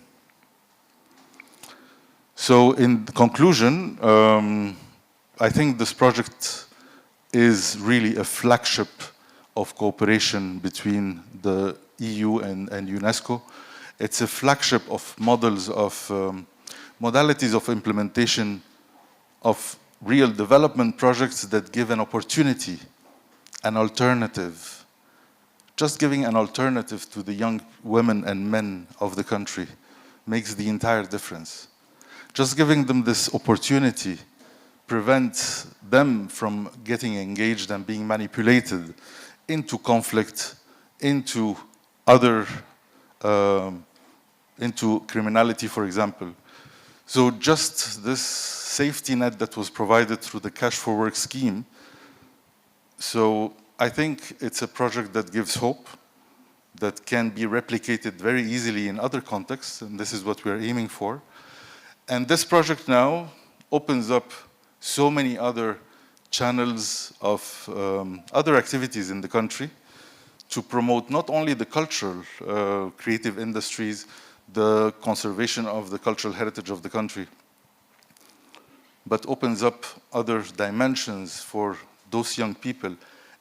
So in conclusion, I think this project is really a flagship of cooperation between the EU and UNESCO. It's a flagship of models of modalities of implementation of real development projects that give an opportunity, an alternative. Just giving an alternative to the young women and men of the country makes the entire difference. Just giving them this opportunity prevents them from getting engaged and being manipulated into conflict, into other, into criminality, for example. So just this safety net that was provided through the Cash for Work scheme. So I think it's a project that gives hope, that can be replicated very easily in other contexts, and this is what we're aiming for. And this project now opens up so many other channels of other activities in the country to promote not only the cultural creative industries, the conservation of the cultural heritage of the country, but opens up other dimensions for those young people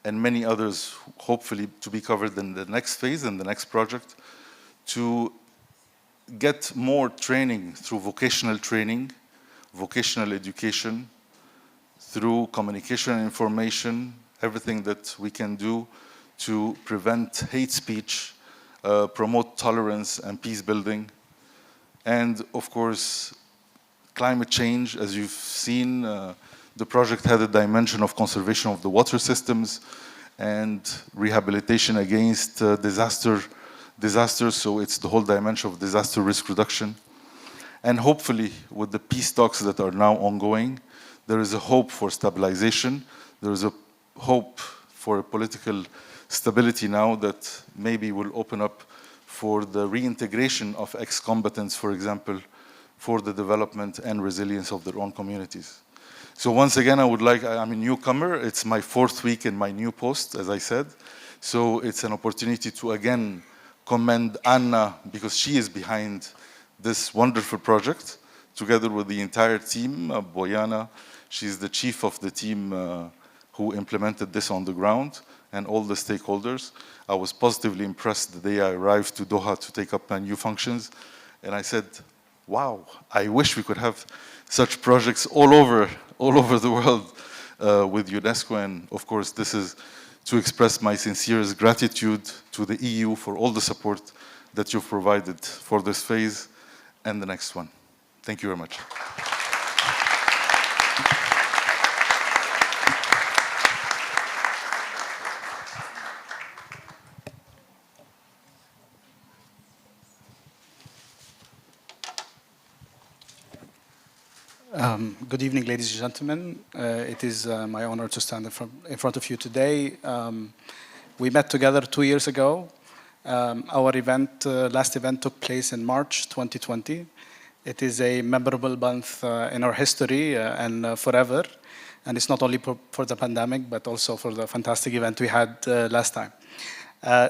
and many others, hopefully to be covered in the next phase and the next project, to get more training through vocational training, vocational education, through communication and information, everything that we can do to prevent hate speech, promote tolerance and peace building, and of course, climate change. As you've seen, the project had a dimension of conservation of the water systems and rehabilitation against disasters, so it's the whole dimension of disaster risk reduction. And hopefully, with the peace talks that are now ongoing, there is a hope for stabilization. There is a hope for a political stability now that maybe will open up for the reintegration of ex-combatants, for example, for the development and resilience of their own communities. So once again, I'm a newcomer. It's my 4th week in my new post, as I said. So it's an opportunity to again commend Anna, because she is behind this wonderful project, together with the entire team. Boyana, she's the chief of the team who implemented this on the ground, and all the stakeholders. I was positively impressed the day I arrived to Doha to take up my new functions. And I said, wow, I wish we could have such projects all over the world with UNESCO. And of course, this is to express my sincerest gratitude to the EU for all the support that you've provided for this phase and the next one. Thank you very much. Good evening, ladies and gentlemen. It is my honor to stand in front of you today. We met together 2 years ago. Our last event took place in March 2020. It is a memorable month in our history and forever. And it's not only for the pandemic, but also for the fantastic event we had last time.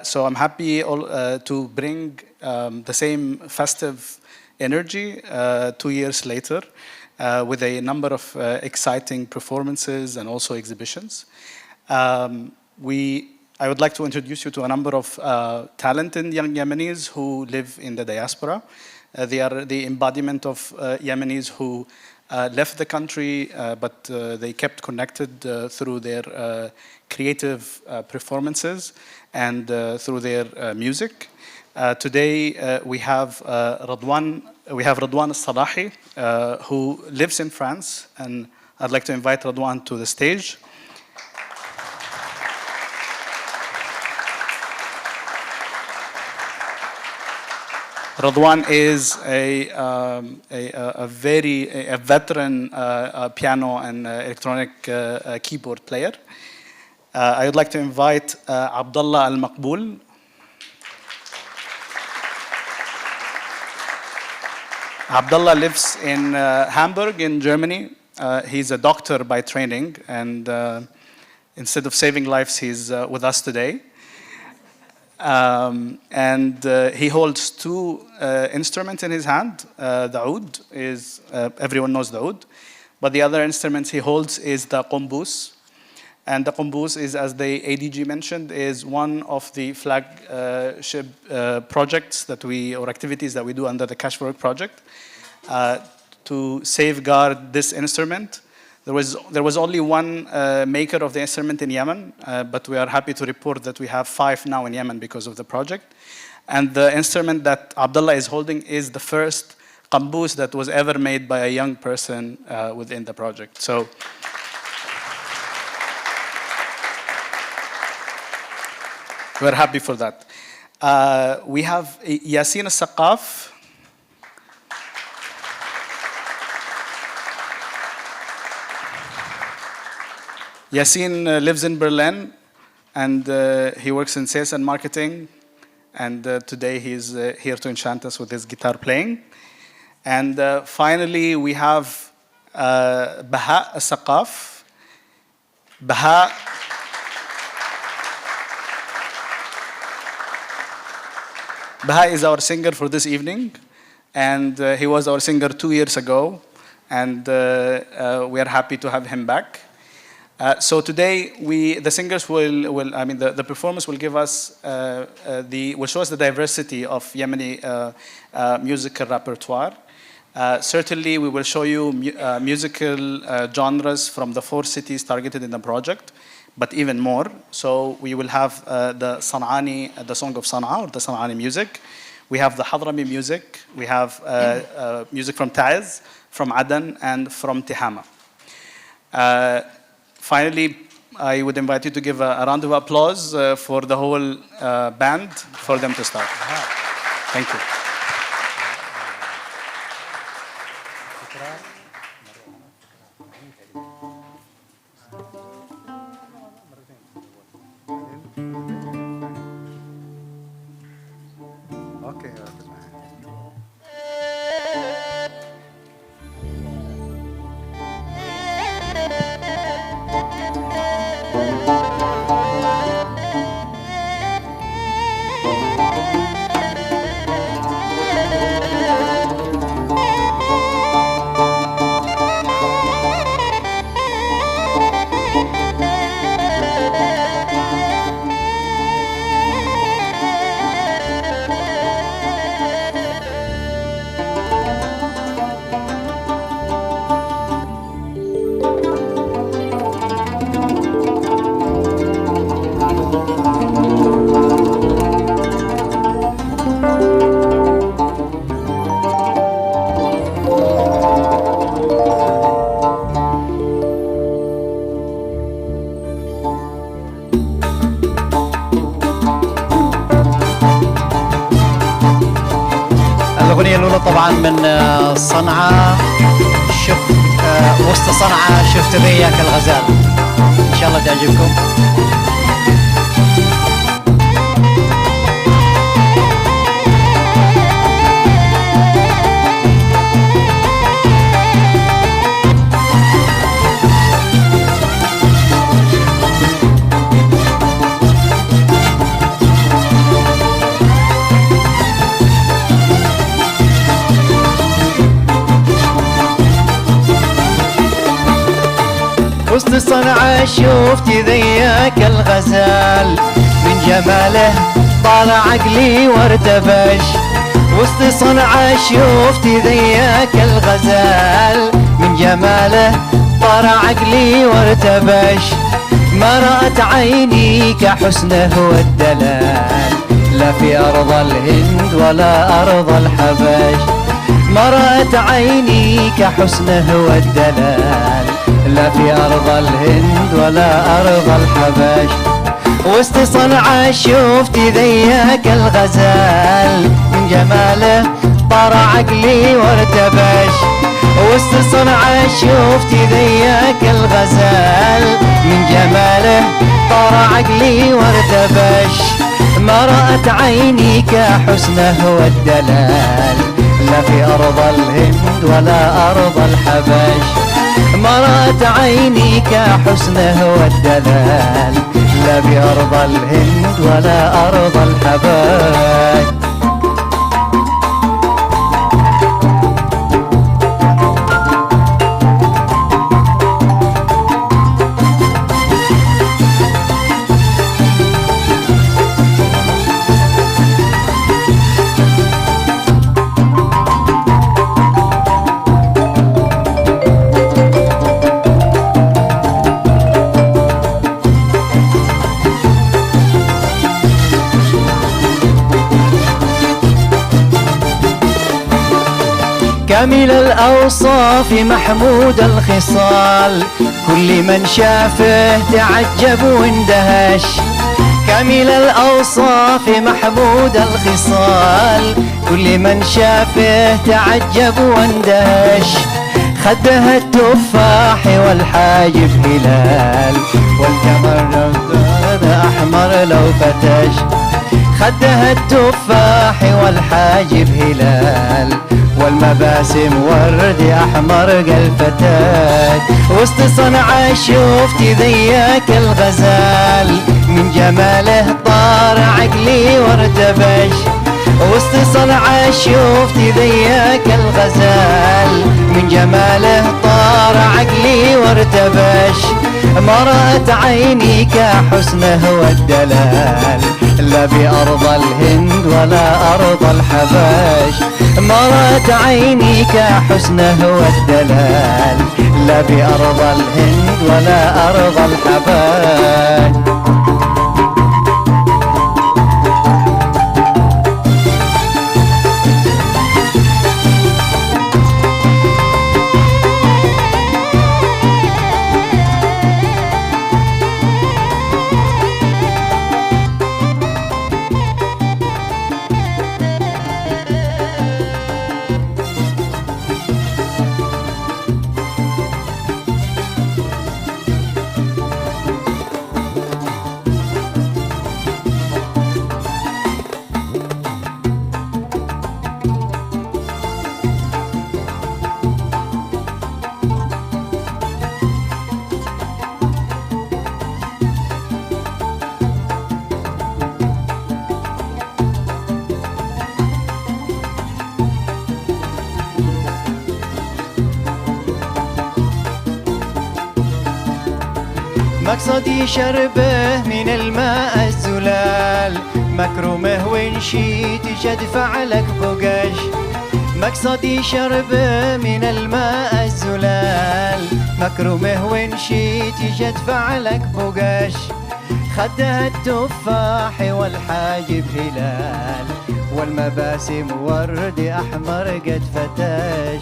So I'm happy to bring the same festive energy 2 years later. With a number of exciting performances and also exhibitions. I would like to introduce you to a number of talented young Yemenis who live in the diaspora. They are the embodiment of Yemenis who left the country, but they kept connected through their creative performances and through their music. Today we have Radwan Salahi, who lives in France, and I'd like to invite Radwan to the stage. Radwan is a veteran piano and electronic keyboard player. I would like to invite Abdullah Al-Maqbool. Abdullah lives in Hamburg in Germany. He's a doctor by training, and instead of saving lives, he's with us today. And he holds 2 instruments in his hand. The oud is, everyone knows the oud, but the other instrument he holds is the qumbus. And the qumbus is, as the ADG mentioned, is one of the flagship projects or activities that we do under the Cashwork project to safeguard this instrument. There was only one maker of the instrument in Yemen, but we are happy to report that we have 5 now in Yemen because of the project. And the instrument that Abdullah is holding is the first qambus that was ever made by a young person within the project. So we're happy for that. We have Yasin Al-Saqaf. Yasin lives in Berlin, and he works in sales and marketing. And today he's here to enchant us with his guitar playing. And finally, we have Baha Al-Saqaf. Baha is our singer for this evening, and he was our singer 2 years ago, and we are happy to have him back. So today, the singers the performance will give us, will show us the diversity of Yemeni musical repertoire. Certainly, we will show you musical genres from the 4 cities targeted in the project, but even more. So we will have the San'ani, the song of Sana'a, or the San'ani music. We have the Hadrami music. We have music from Taiz, from Aden, and from Tihama. Finally, I would invite you to give a round of applause for the whole band for them to start. Thank you. الأغنية الأولى طبعا من صنعاء، شفت وسط صنعاء شفت ذيك الغزال، إن شاء الله تعجبكم. وسط صنعاء شفت ذيك الغزال، من جماله طال عقلي وارتبش. وسط صنعاء شفت ذيك الغزال، من جماله طال عقلي وارتبش. ما رأت عيني كحسنه والدلال، لا في أرض الهند ولا أرض الحبش. ما رأت عيني كحسنه والدلال، لا في أرض الهند ولا أرض الحبش. وسط صنعاء شفت ذيك الغزال، من جماله طار عقلي وارتبش. وسط صنعاء شفت ذيك الغزال، من جماله طار عقلي وارتبش. ما رأت عيني كحسنه والدلال، لا في أرض الهند ولا أرض الحبش. ما رأت عيني كحسنه والدلال، لا بأرض الهند ولا أرض الحبش. كامل الأوصاف محمود الخصال، كل من شافه تعجب واندهش. كامل الأوصاف محمود الخصال، كل من شافه تعجب واندهش. خده التفاح والحاجب هلال، والقمر أحمر لو فتش. خده التفاح والحاجب هلال، والمباسم ورد أحمر قلفتك. وسط صنعاء شفت ذيك الغزال، من جماله طار عقلي وارتبش. وسط صنعاء شفت ذيك الغزال، من جماله طار عقلي وارتبش. ما رأت عيني كحسنه والدلال، لا بأرض الهند ولا أرض الحبش. مرت عيني كحسنه والدلال، لا بأرض الهند ولا أرض الحبش. مقصدي شربه من الماء الزلال، مكرمه ونشيت جدفع لك بقش. مقصدي شربه من الماء الزلال، مكرمه ونشيت جدفع لك بقش. خدها التفاح والحاجب هلال، والمباسم ورد أحمر قد فتاش.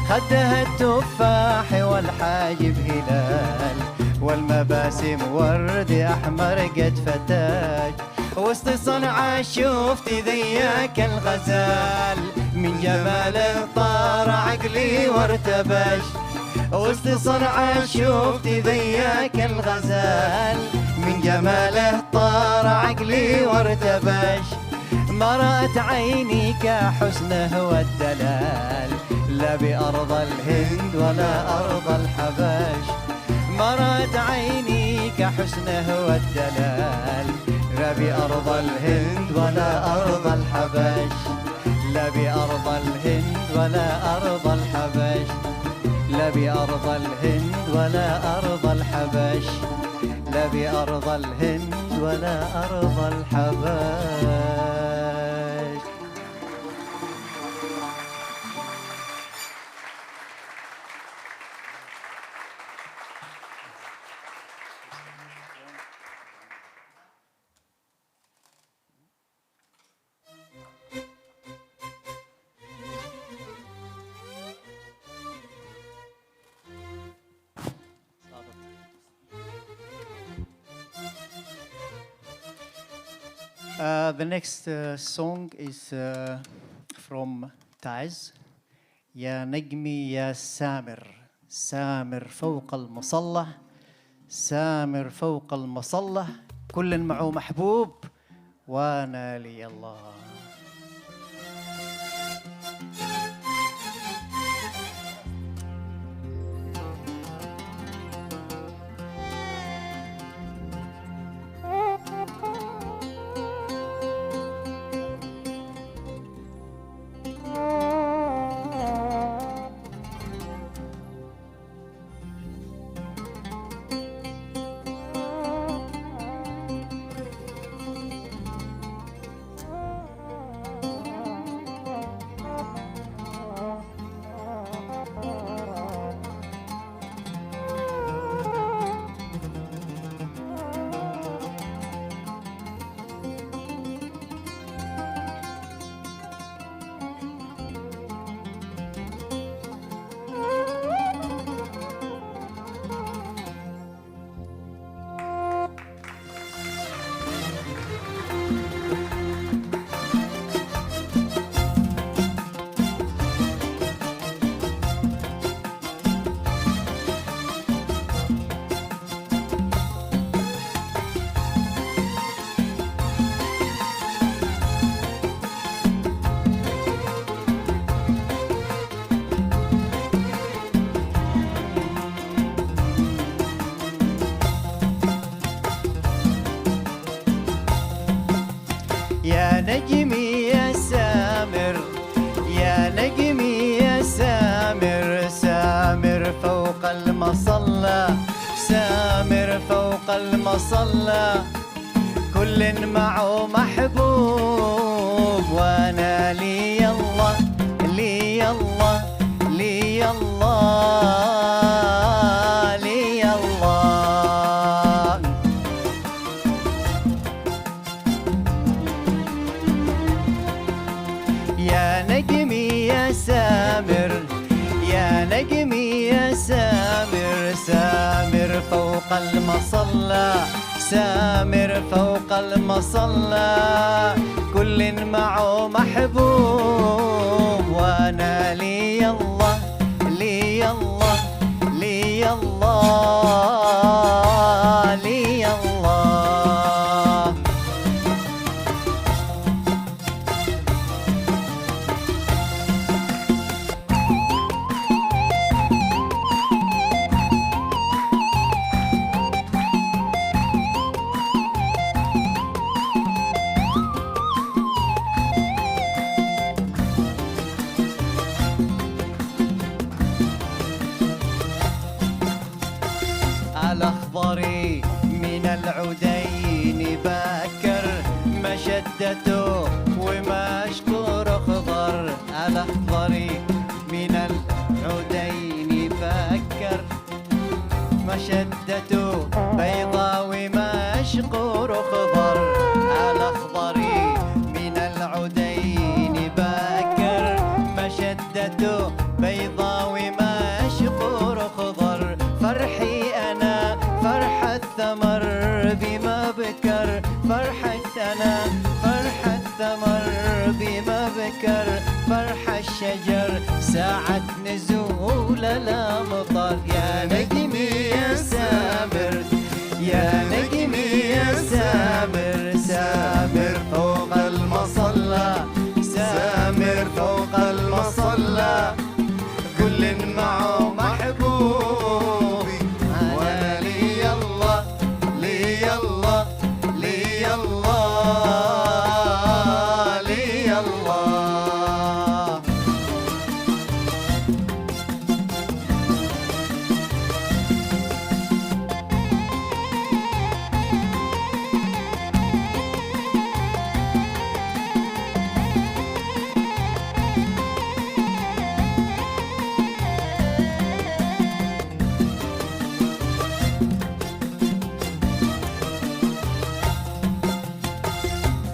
خدها التفاح والحاجب هلال، والمباسم ورد أحمر قد فتاش. وسط صنعاء شفت ذياك الغزال، من جماله طار عقلي وارتبش. وسط صنعاء شفت ذياك الغزال، من جماله طار عقلي وارتبش. مرأت عيني كحسنه والدلال، لا بأرض الهند ولا أرض الحبش. مرت عيني كحسنه والدلال، لا بأرض الهند ولا أرض الحبش. لا بأرض الهند ولا أرض الحبش. لا بأرض الهند ولا أرض الحبش. لا بأرض الهند ولا أرض الحبش. The next song is from Taz. يا نجمي يا سامر، سامر فوق المصلى، سامر فوق المصلى، كل معه محبوب وانا لي الله. يا نجمي يا سامر، يا نجمي يا سامر، سامر فوق المصلى، سامر فوق المصلى، كل معه محبوب يا سامر يا نجمي يا سامر سامر فوق المصلى سامر فوق المصلى كل معه محبوب وانا لي الله لي الله لي الله لي الله. الأخضر من العدين باكر مشدته ومشكور خضر الأخضر من العدين باكر مشدته بيضاء ومشكور خضر الأخضر من العدين باكر مشدته بيضاء ومشكور خضر فرحي أنا فرح الثمر بما بكر فرحة أنا فرح الثمر بما بكر فرح الشجر ساعة نزول الأمطار يا نجمي يا سامر يا نجمي يا سامر سامر فوق المصلى سامر فوق المصلى كل معه محبوب وانا لي الله لي الله لي الله لي الله.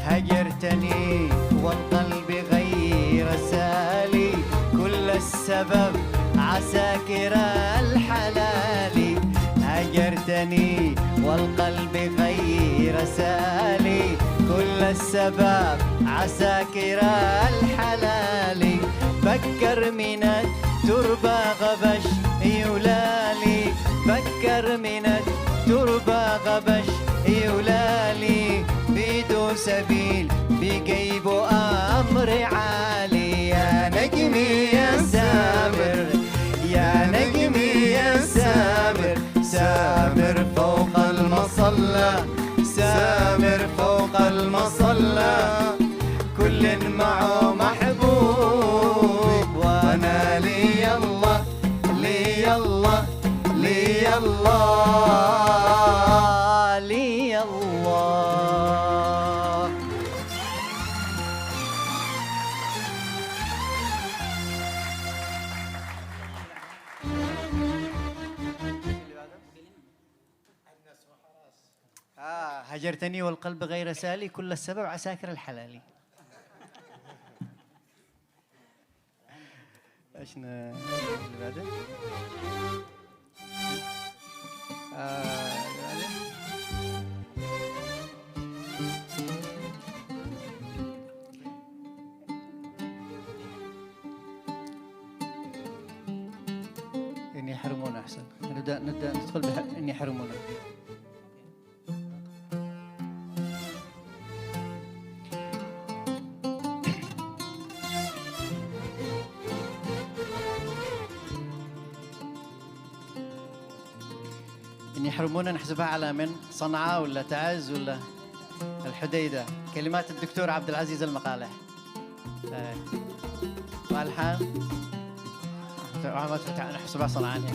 هجرتني والقلب غير سالي كل السبب عساكر الحلال هجرتني والقلب غير سالي كل السبب عساكر الحلال بكر من التربة غبش يولالي بكر من التربة غبش يولالي بيدو سبيل بجيب أمر عالي يا نجمي يا سامر يا نجمي يا سامر سامر فوق المصلى سامر فوق المصلى كل معه محبوب وانا لي الله لي الله لي الله لي الله. هجرتني والقلب غير سالي كل السبب عساكر الحلالي. ايش اللي بعده؟ اللي بعده إني يحرمونه أحسن. نبدأ ندخل إني يحرمونه. إن يحرمونا نحسبها على من؟ صنعاء ولا تعز ولا الحديدة؟ كلمات الدكتور عبد العزيز المقالح. والحان نحسبها صنعاء هيك.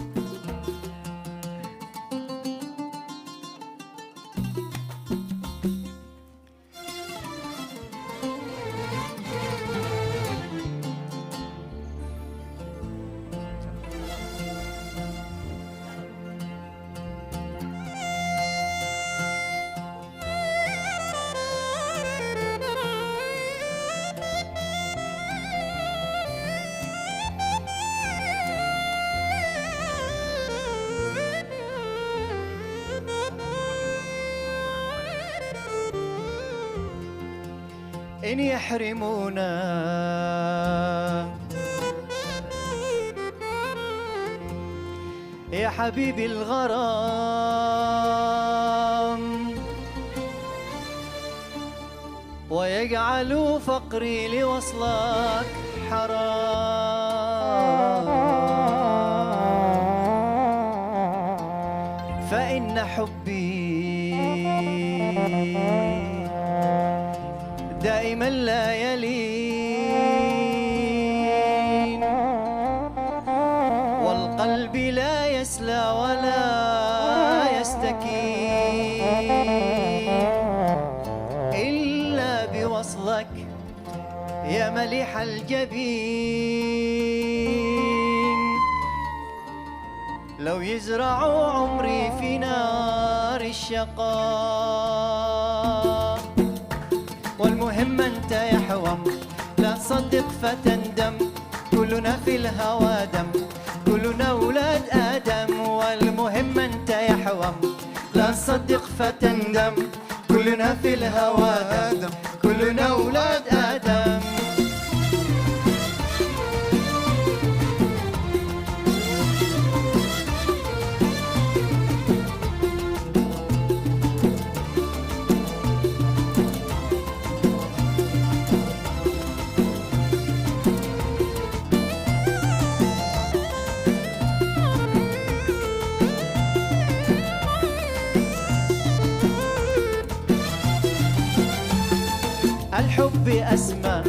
لين يحرمونا يا حبيبي الغرام، ويجعلوا فقري لوصلك حرام، فإن حبي دائما لا يلين، والقلب لا يسلى ولا يستكين إلا بوصلك يا مليح الجبين. لو يزرعوا عمري في نار الشقاء، والمهم أنت يا حوم لا تصدق فتندم، كلنا في الهوى دم، كلنا أولاد آدم. والمهم أنت يا حوم لا تصدق فتندم، كلنا في الهوى دم، كلنا أولاد آدم. الحب أسمى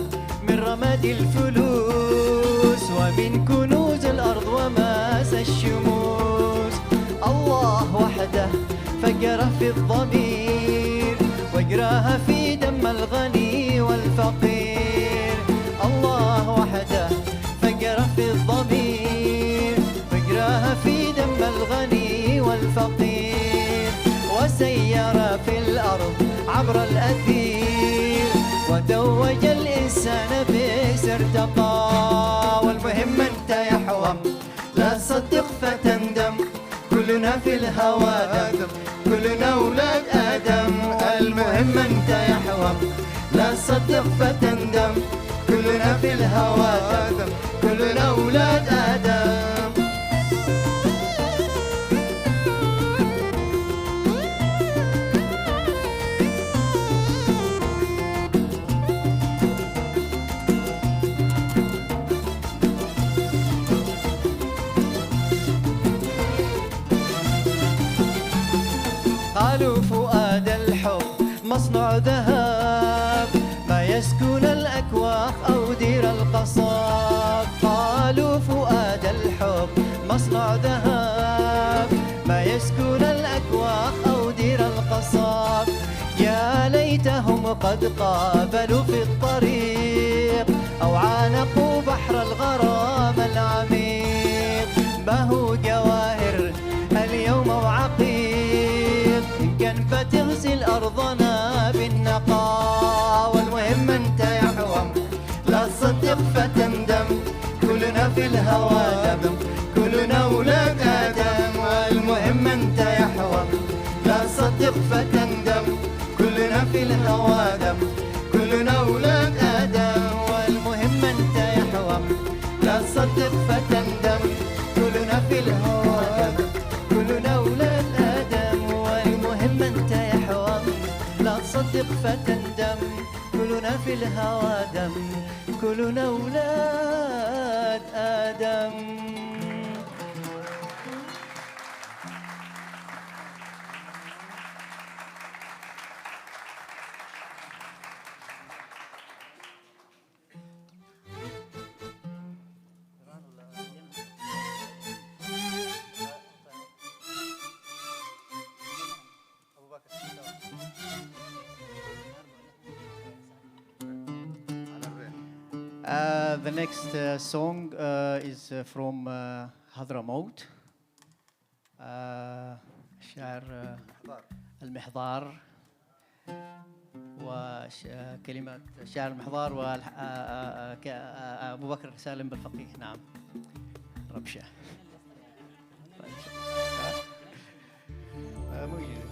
من رماد الفلوس، ومن كنوز الأرض وماس الشموس. الله وحده فجر في الضمير، واجراها في دم الغني والفقير. الله وحده فجر في الضمير، واجراها في دم الغني والفقير. وسير في الأرض عبر الأثير، وتوج الإنسان بئس ارتقى. والمهم أنت يا حوم لا تصدق فتندم، كلنا في الهوى دم، كلنا أولاد آدم. المهم أنت يا حوم لا تصدق فتندم، كلنا في الهوى دم، كلنا أولاد آدم. قالوا فؤاد الحب مصنع ذهب، ما يسكن الأكواخ أو دير القصاب. قالوا فؤاد الحب مصنع ذهب، ما يسكن الأكواخ أو دير القصاب. يا ليتهم قد قابلوا في الطريق، أو عانقوا بحر الغرام العميق. ما هو جواهر اليوم وعقيق، إن كان فتغسل أرضنا بالنقاء. والمهم أنت يا حوم لا تصدق فتندم، كلنا في الهوى دم، كلنا أولاد آدم. والمهم أنت يا حوم لا تصدق فتندم، كلنا في الهوى دم، كلنا أولاد آدم. والمهم أنت يا حوم لا تصدق فتندم، كلنا في الهوى دم، كلنا أولاد آدم. والمهم أنت يا حوم لا تصدق فتندم، كلنا في الهوى دم، كلنا أولاد آدم. The next song is from حضرموت، شعر المحضار، وكلمات شعر المحضار وأبو بكر سالم بالفقيه. نعم ربشة موجود.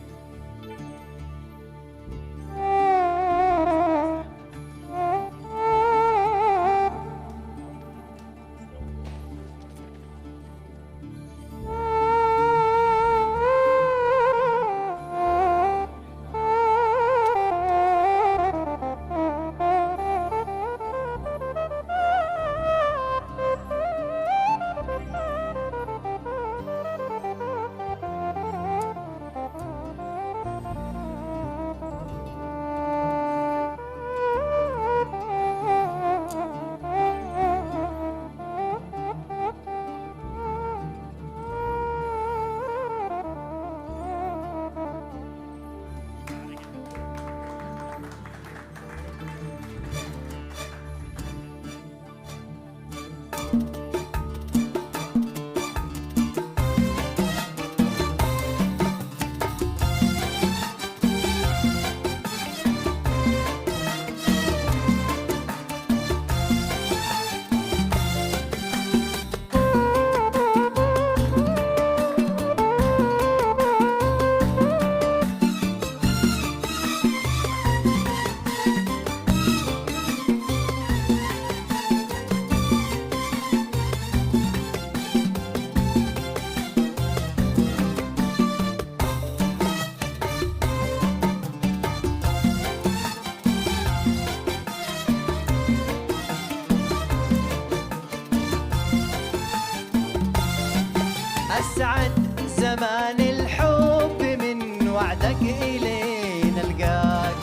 أسعد زمان الحب من وعدك إلينا نلقاك،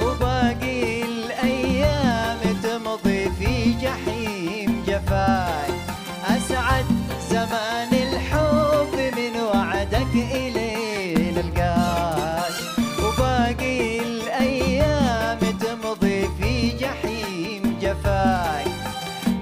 وباقي الأيام تمضي في جحيم جفاك. أسعد زمان الحب من وعدك إلينا نلقاك، وباقي الأيام تمضي في جحيم جفاك.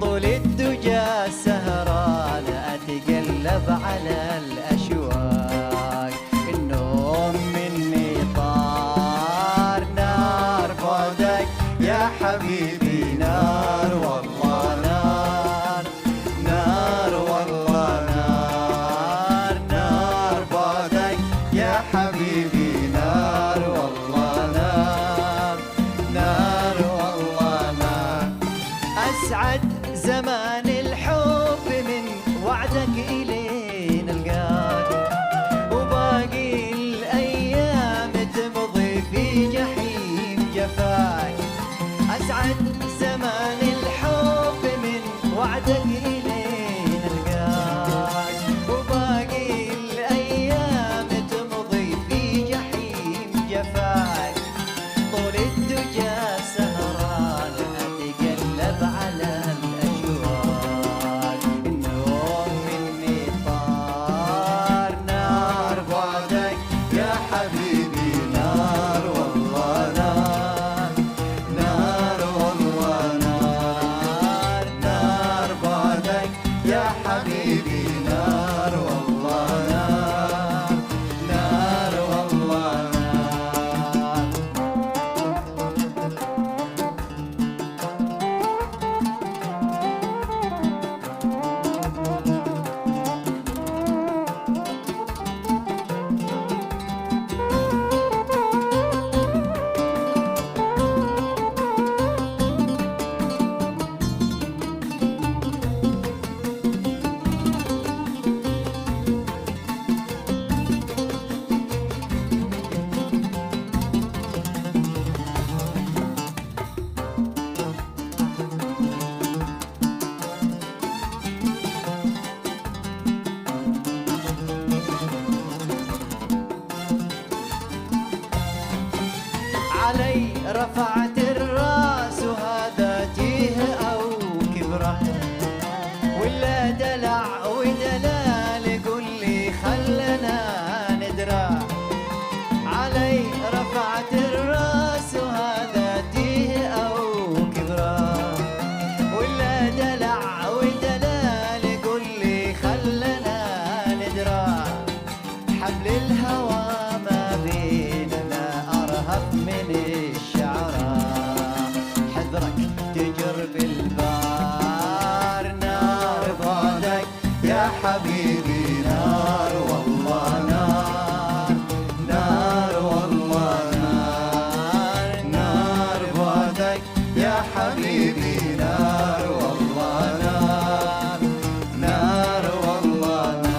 طول الدجى سهران أتقلب على الأشواق، النوم مني طار نار بعدك يا حبيبي نار والله نار نار والله نار نار بعدك يا حبيبي نار والله نار نار والله نار. أسعد زمان الحب من وعدك إلينا نلقاك، وباقي الأيام تمضي في جحيم جفاك. أسعد زمان الحب من وعدك إلينا نلقاك، وباقي الأيام تمضي في جحيم جفاك. طول الدجى سهران أتقلب على الأشواق، النوم مني طار نار بعدك يا حبيبي نار والله نار نار والله نار نار بعدك يا حبيبي نار والله نار نار والله نار. علي رفعت الراس وهذا تيه أو كبره، ولا دلع ودلال قول لي خلنا ندرى. علي رفعت الراس وهذا تيه أو كبره، ولا دلع ودلال قول لي خلنا ندرى. حبل الهوى ما بيننا أرهب من الشعرى، حذرك تجر بالبار نار بعدك يا حبيبي نار والله نار نار والله نار نار بعدك يا حبيبي نار والله نار نار والله نار.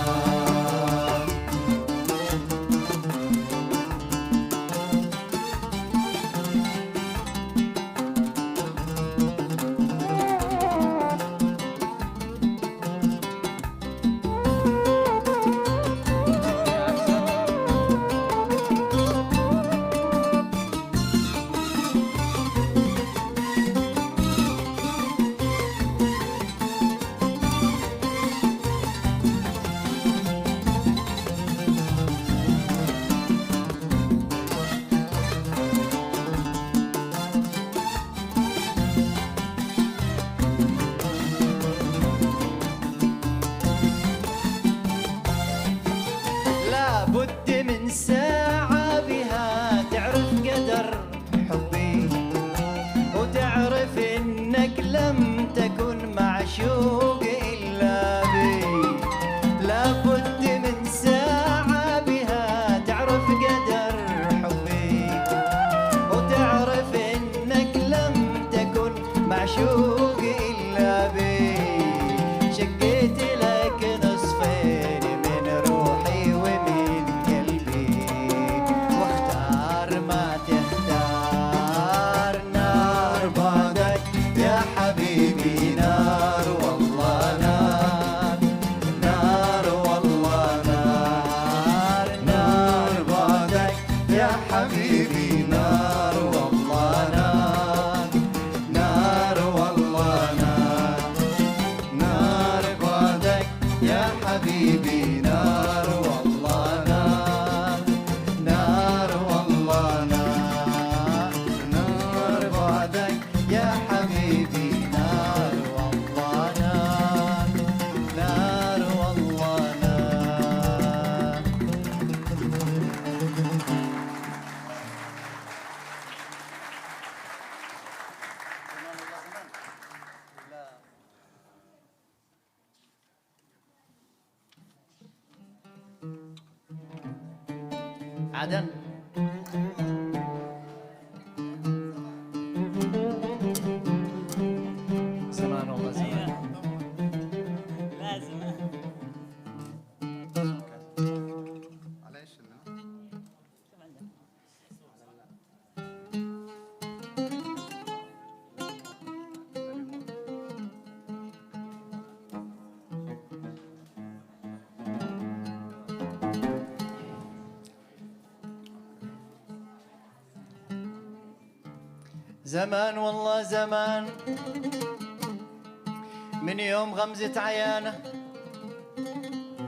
بد من ساعة بها تعرف قدر حبي، وتعرف انك لم تكن معشوق الا بي. لا بد من ساعة بها تعرف قدر حبي، وتعرف انك لم تكن معشوق الا بي. شقيت لك نصفين من روحي ومن قلبي، واختار ما تختار نار بعدك يا حبيبي نار والله نار نار والله عدن. زمان والله زمان. لازم. زمان والله زمان من يوم غمزة عيانه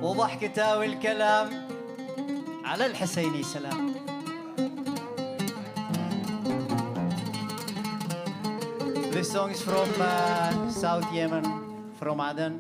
وضحكته والكلام على الحسيني سلام. This song is from South Yemen, from Aden.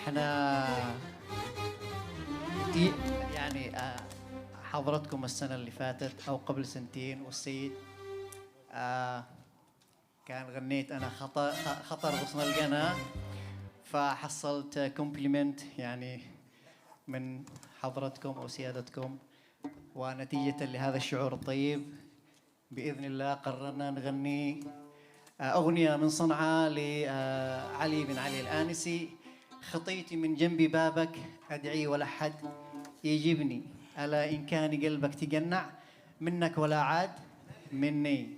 احنا يعني حضرتكم السنة اللي فاتت أو قبل سنتين، والسيد كان غنيت أنا خطر غصن القنا، فحصلت كومبليمنت يعني من حضرتكم أو سيادتكم، ونتيجة لهذا الشعور الطيب بإذن الله قررنا نغني أغنية من صنعاء لعلي بن علي الآنسي. خطيتي من جنبي بابك أدعي ولا حد يجيبني، ألا إن كان قلبك تقنع منك ولا عاد مني.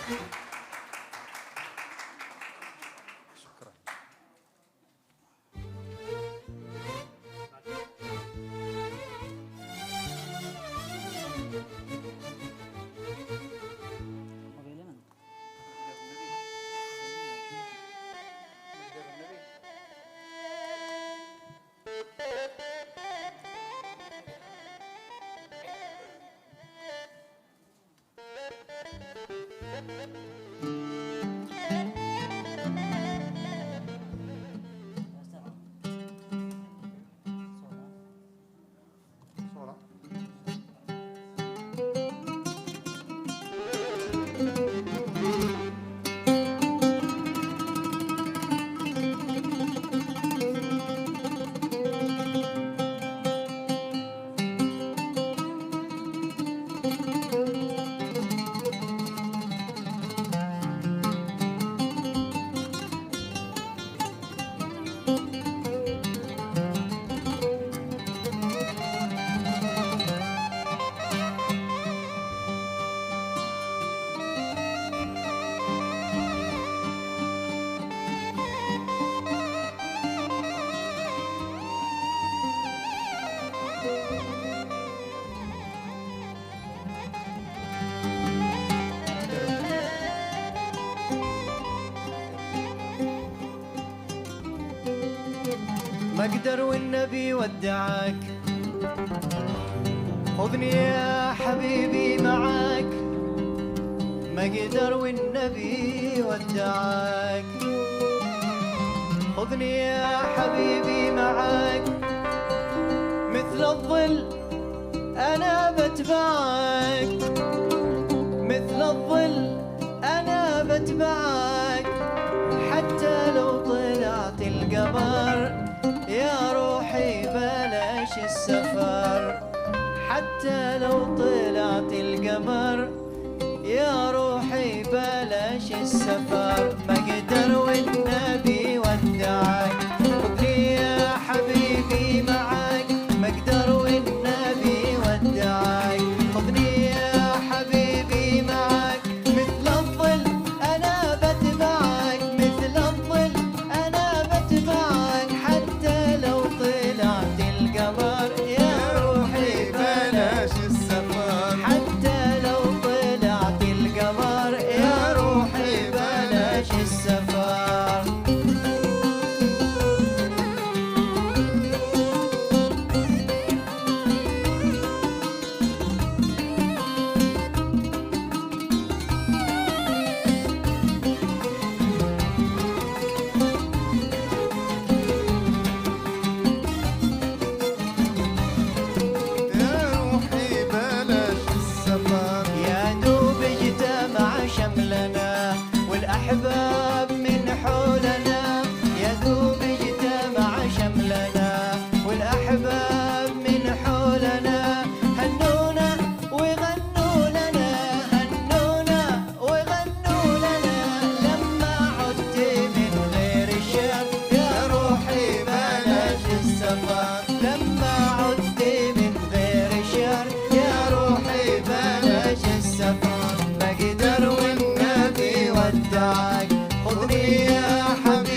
ما اقدر والنبي ودعك، خذني يا حبيبي معاك. ما اقدر والنبي ودعك، خذني يا حبيبي معاك. مثل الظل انا بتبعك، مثل الظل انا بتبعك. حتى لو طلعت القمر يا روحي بلاش السفر. حتى لو طلعت القمر يا روحي بلاش السفر. ما اقدر والنبي ودعك، خذني يا حبيبي معاك. ما اقدر والنبي ودعك، خذني يا حبيبي معاك. مثل الظل انا بتبعك، مثل الظل انا بتبعك. حتى لو طلعت القمر يا روحي بلاش السفر. حتى لو طلعت القمر يا روحي بلاش السفر. الأحباب من حولنا، يا دوب اجتمع شملنا. والأحباب من حولنا هنونا وغنوا لنا، هنونا وغنوا لنا. لما عدت من غير الشام يا روحي بلاش السفر. لما عدت من غير الشام يا روحي بلاش السفر. ما اقدر والنبي ودعك، خذني يا حبيبي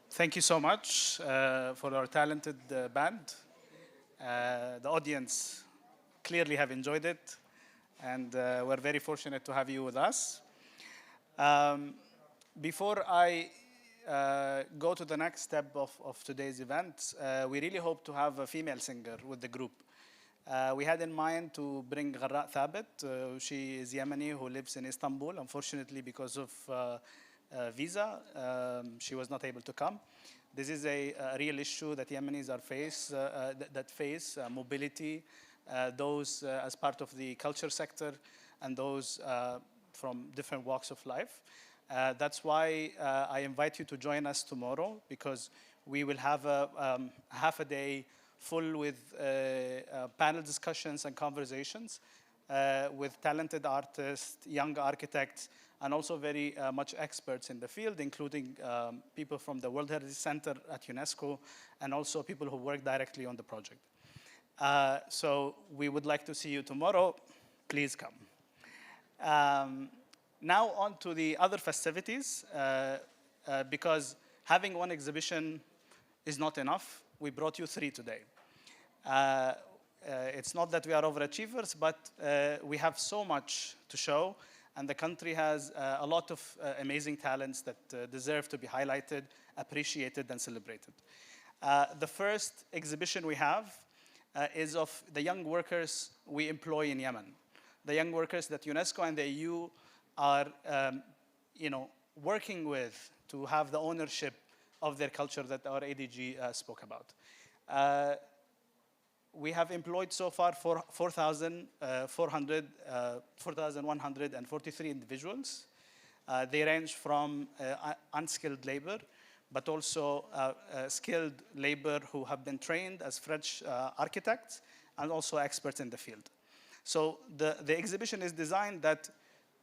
Thank you so much for our talented band. The audience clearly have enjoyed it, and we're very fortunate to have you with us. Before I go to the next step of today's event, we really hope to have a female singer with the group. We had in mind to bring Gharra Thabit. She is Yemeni who lives in Istanbul. Unfortunately, because of visa, she was not able to come. This is a real issue that Yemenis are face mobility, those as part of the culture sector, and those from different walks of life. That's why I invite you to join us tomorrow, because we will have a half a day full with panel discussions and conversations with talented artists, young architects, and also very much experts in the field, including people from the World Heritage Center at UNESCO, and also people who work directly on the project. So we would like to see you tomorrow. Please come. Now on to the other festivities, because having one exhibition is not enough. We brought you 3 today. It's not that we are overachievers, but we have so much to show, and the country has a lot of amazing talents that deserve to be highlighted, appreciated, and celebrated. The first exhibition we have is of the young workers we employ in Yemen, the young workers that UNESCO and the EU are working with to have the ownership of their culture that our ADG spoke about. We have employed so far 4,143 individuals. They range from unskilled labor, but also skilled labor who have been trained as French architects and also experts in the field. So the exhibition is designed that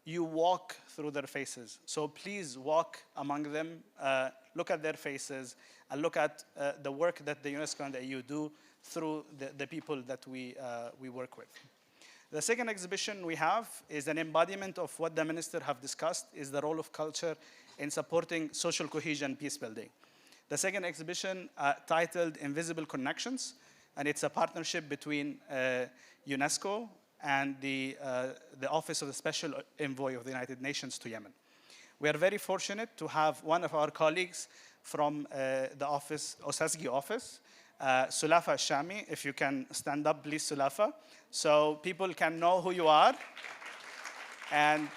you walk through their faces. So please walk among them, look at their faces, and look at the work that the UNESCO and the EU do through the people that we work with. The second exhibition we have is an embodiment of what the minister have discussed, is the role of culture in supporting social cohesion, peace building. The second exhibition titled Invisible Connections, and it's a partnership between UNESCO and the Office of the Special Envoy of the United Nations to Yemen. We are very fortunate to have one of our colleagues from the office, OSESGY office, Sulafa Shami. If you can stand up, please, Sulafa, so people can know who you are. And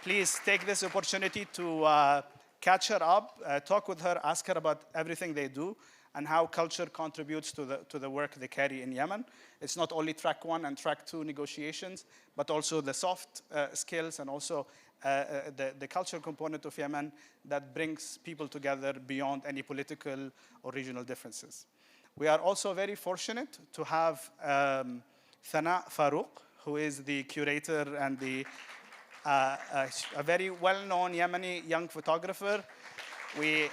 please take this opportunity to catch her up, talk with her, ask her about everything they do, and how culture contributes to the work they carry in Yemen. It's not only track 1 and track 2 negotiations, but also the soft skills and also the cultural component of Yemen that brings people together beyond any political or regional differences. We are also very fortunate to have Thana Farouk, who is the curator and a very well-known Yemeni young photographer. We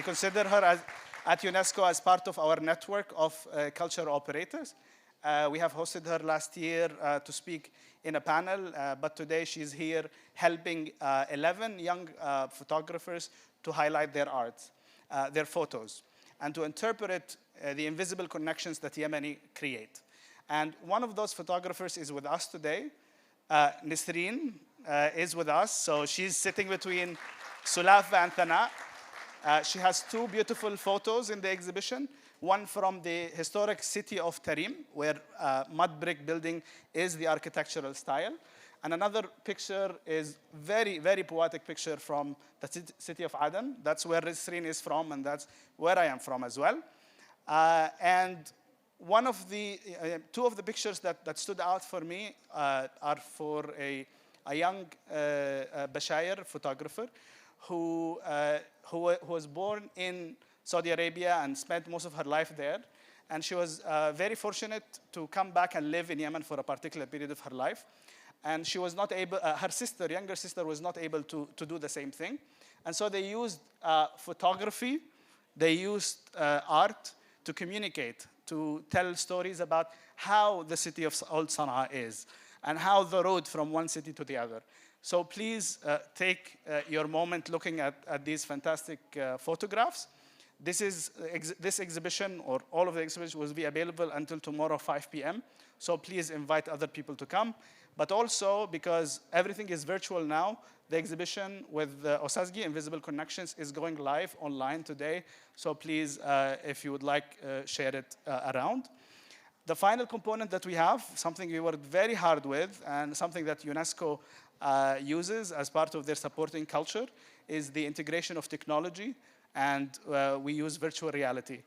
consider her at UNESCO as part of our network of cultural operators. We have hosted her last year to speak in a panel, but today she's here helping 11 young photographers to highlight their art, their photos, and to interpret the invisible connections that Yemeni create. And one of those photographers is with us today. Nisreen is with us, so she's sitting between Sulafa and Thana. She has 2 beautiful photos in the exhibition, one from the historic city of Tarim, where mud brick building is the architectural style. And another picture is very, very poetic picture from the city of Aden. That's where Nisreen is from, and that's where I am from as well. And one of the 2 of the pictures that stood out for me are for a young Bashair photographer who was born in Saudi Arabia and spent most of her life there. And she was very fortunate to come back and live in Yemen for a particular period of her life. And she was not able, her sister, younger sister, was not able to do the same thing. And so they used photography, they used art to communicate, to tell stories about how the city of Old Sana'a is, and how the road from one city to the other, So please take your moment looking at these fantastic photographs. This exhibition, or all of the exhibition, will be available until tomorrow 5 p.m. So please invite other people to come. But also, because everything is virtual now, the exhibition with OSESGY, Invisible Connections, is going live online today. So please, if you would like, share it around. The final component that we have, something we worked very hard with, and something that UNESCO uses as part of their supporting culture, is the integration of technology, and we use virtual reality.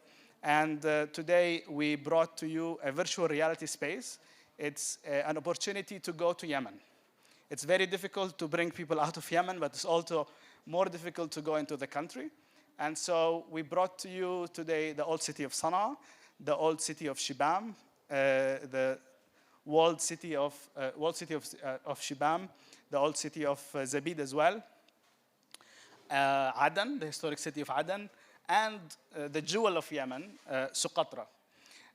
And today we brought to you a virtual reality space. It's an opportunity to go to Yemen. It's very difficult to bring people out of Yemen, but it's also more difficult to go into the country. And so we brought to you today the old city of Sana'a, the old city of Shibam, the walled city of Shibam, the old city of Zabid as well, Aden, the historic city of Aden, and the jewel of Yemen, Socotra.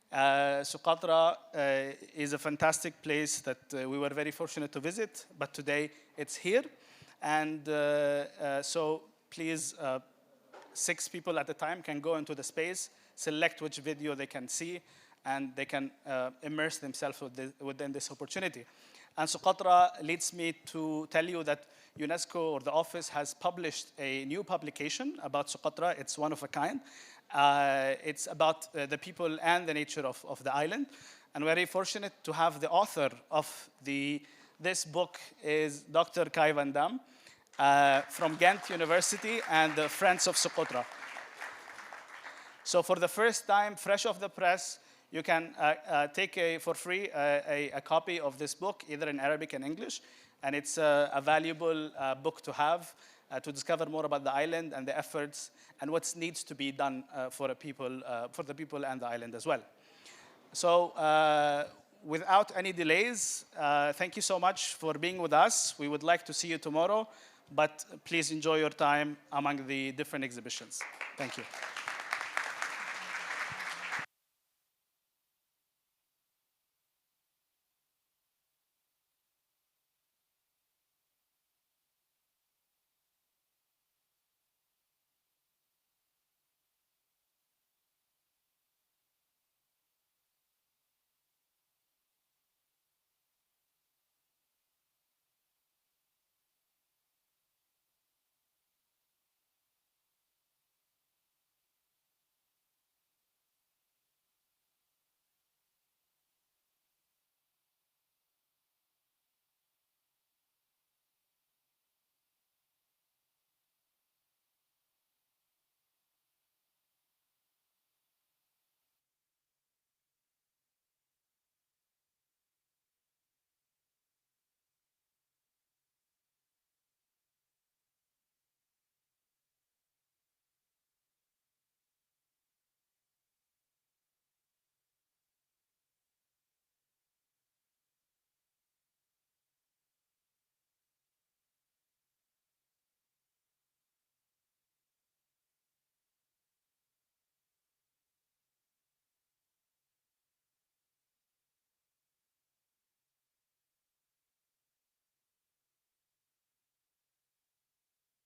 Socotra is a fantastic place that we were very fortunate to visit, but today it's here. And so please, 6 people at a time can go into the space, select which video they can see, and they can immerse themselves within this opportunity. And Socotra leads me to tell you that UNESCO, or the office, has published a new publication about Socotra. It's one of a kind. It's about the people and the nature of the island. And we're very fortunate to have the author of this book is Dr. Kai Van Dam from Ghent University and the Friends of Socotra. So for the first time, fresh off the press, you can take for free a copy of this book, either in Arabic and English. And it's a valuable book to have to discover more about the island and the efforts and what needs to be done for the people and the island as well. So without any delays, thank you so much for being with us. We would like to see you tomorrow, but please enjoy your time among the different exhibitions. Thank you.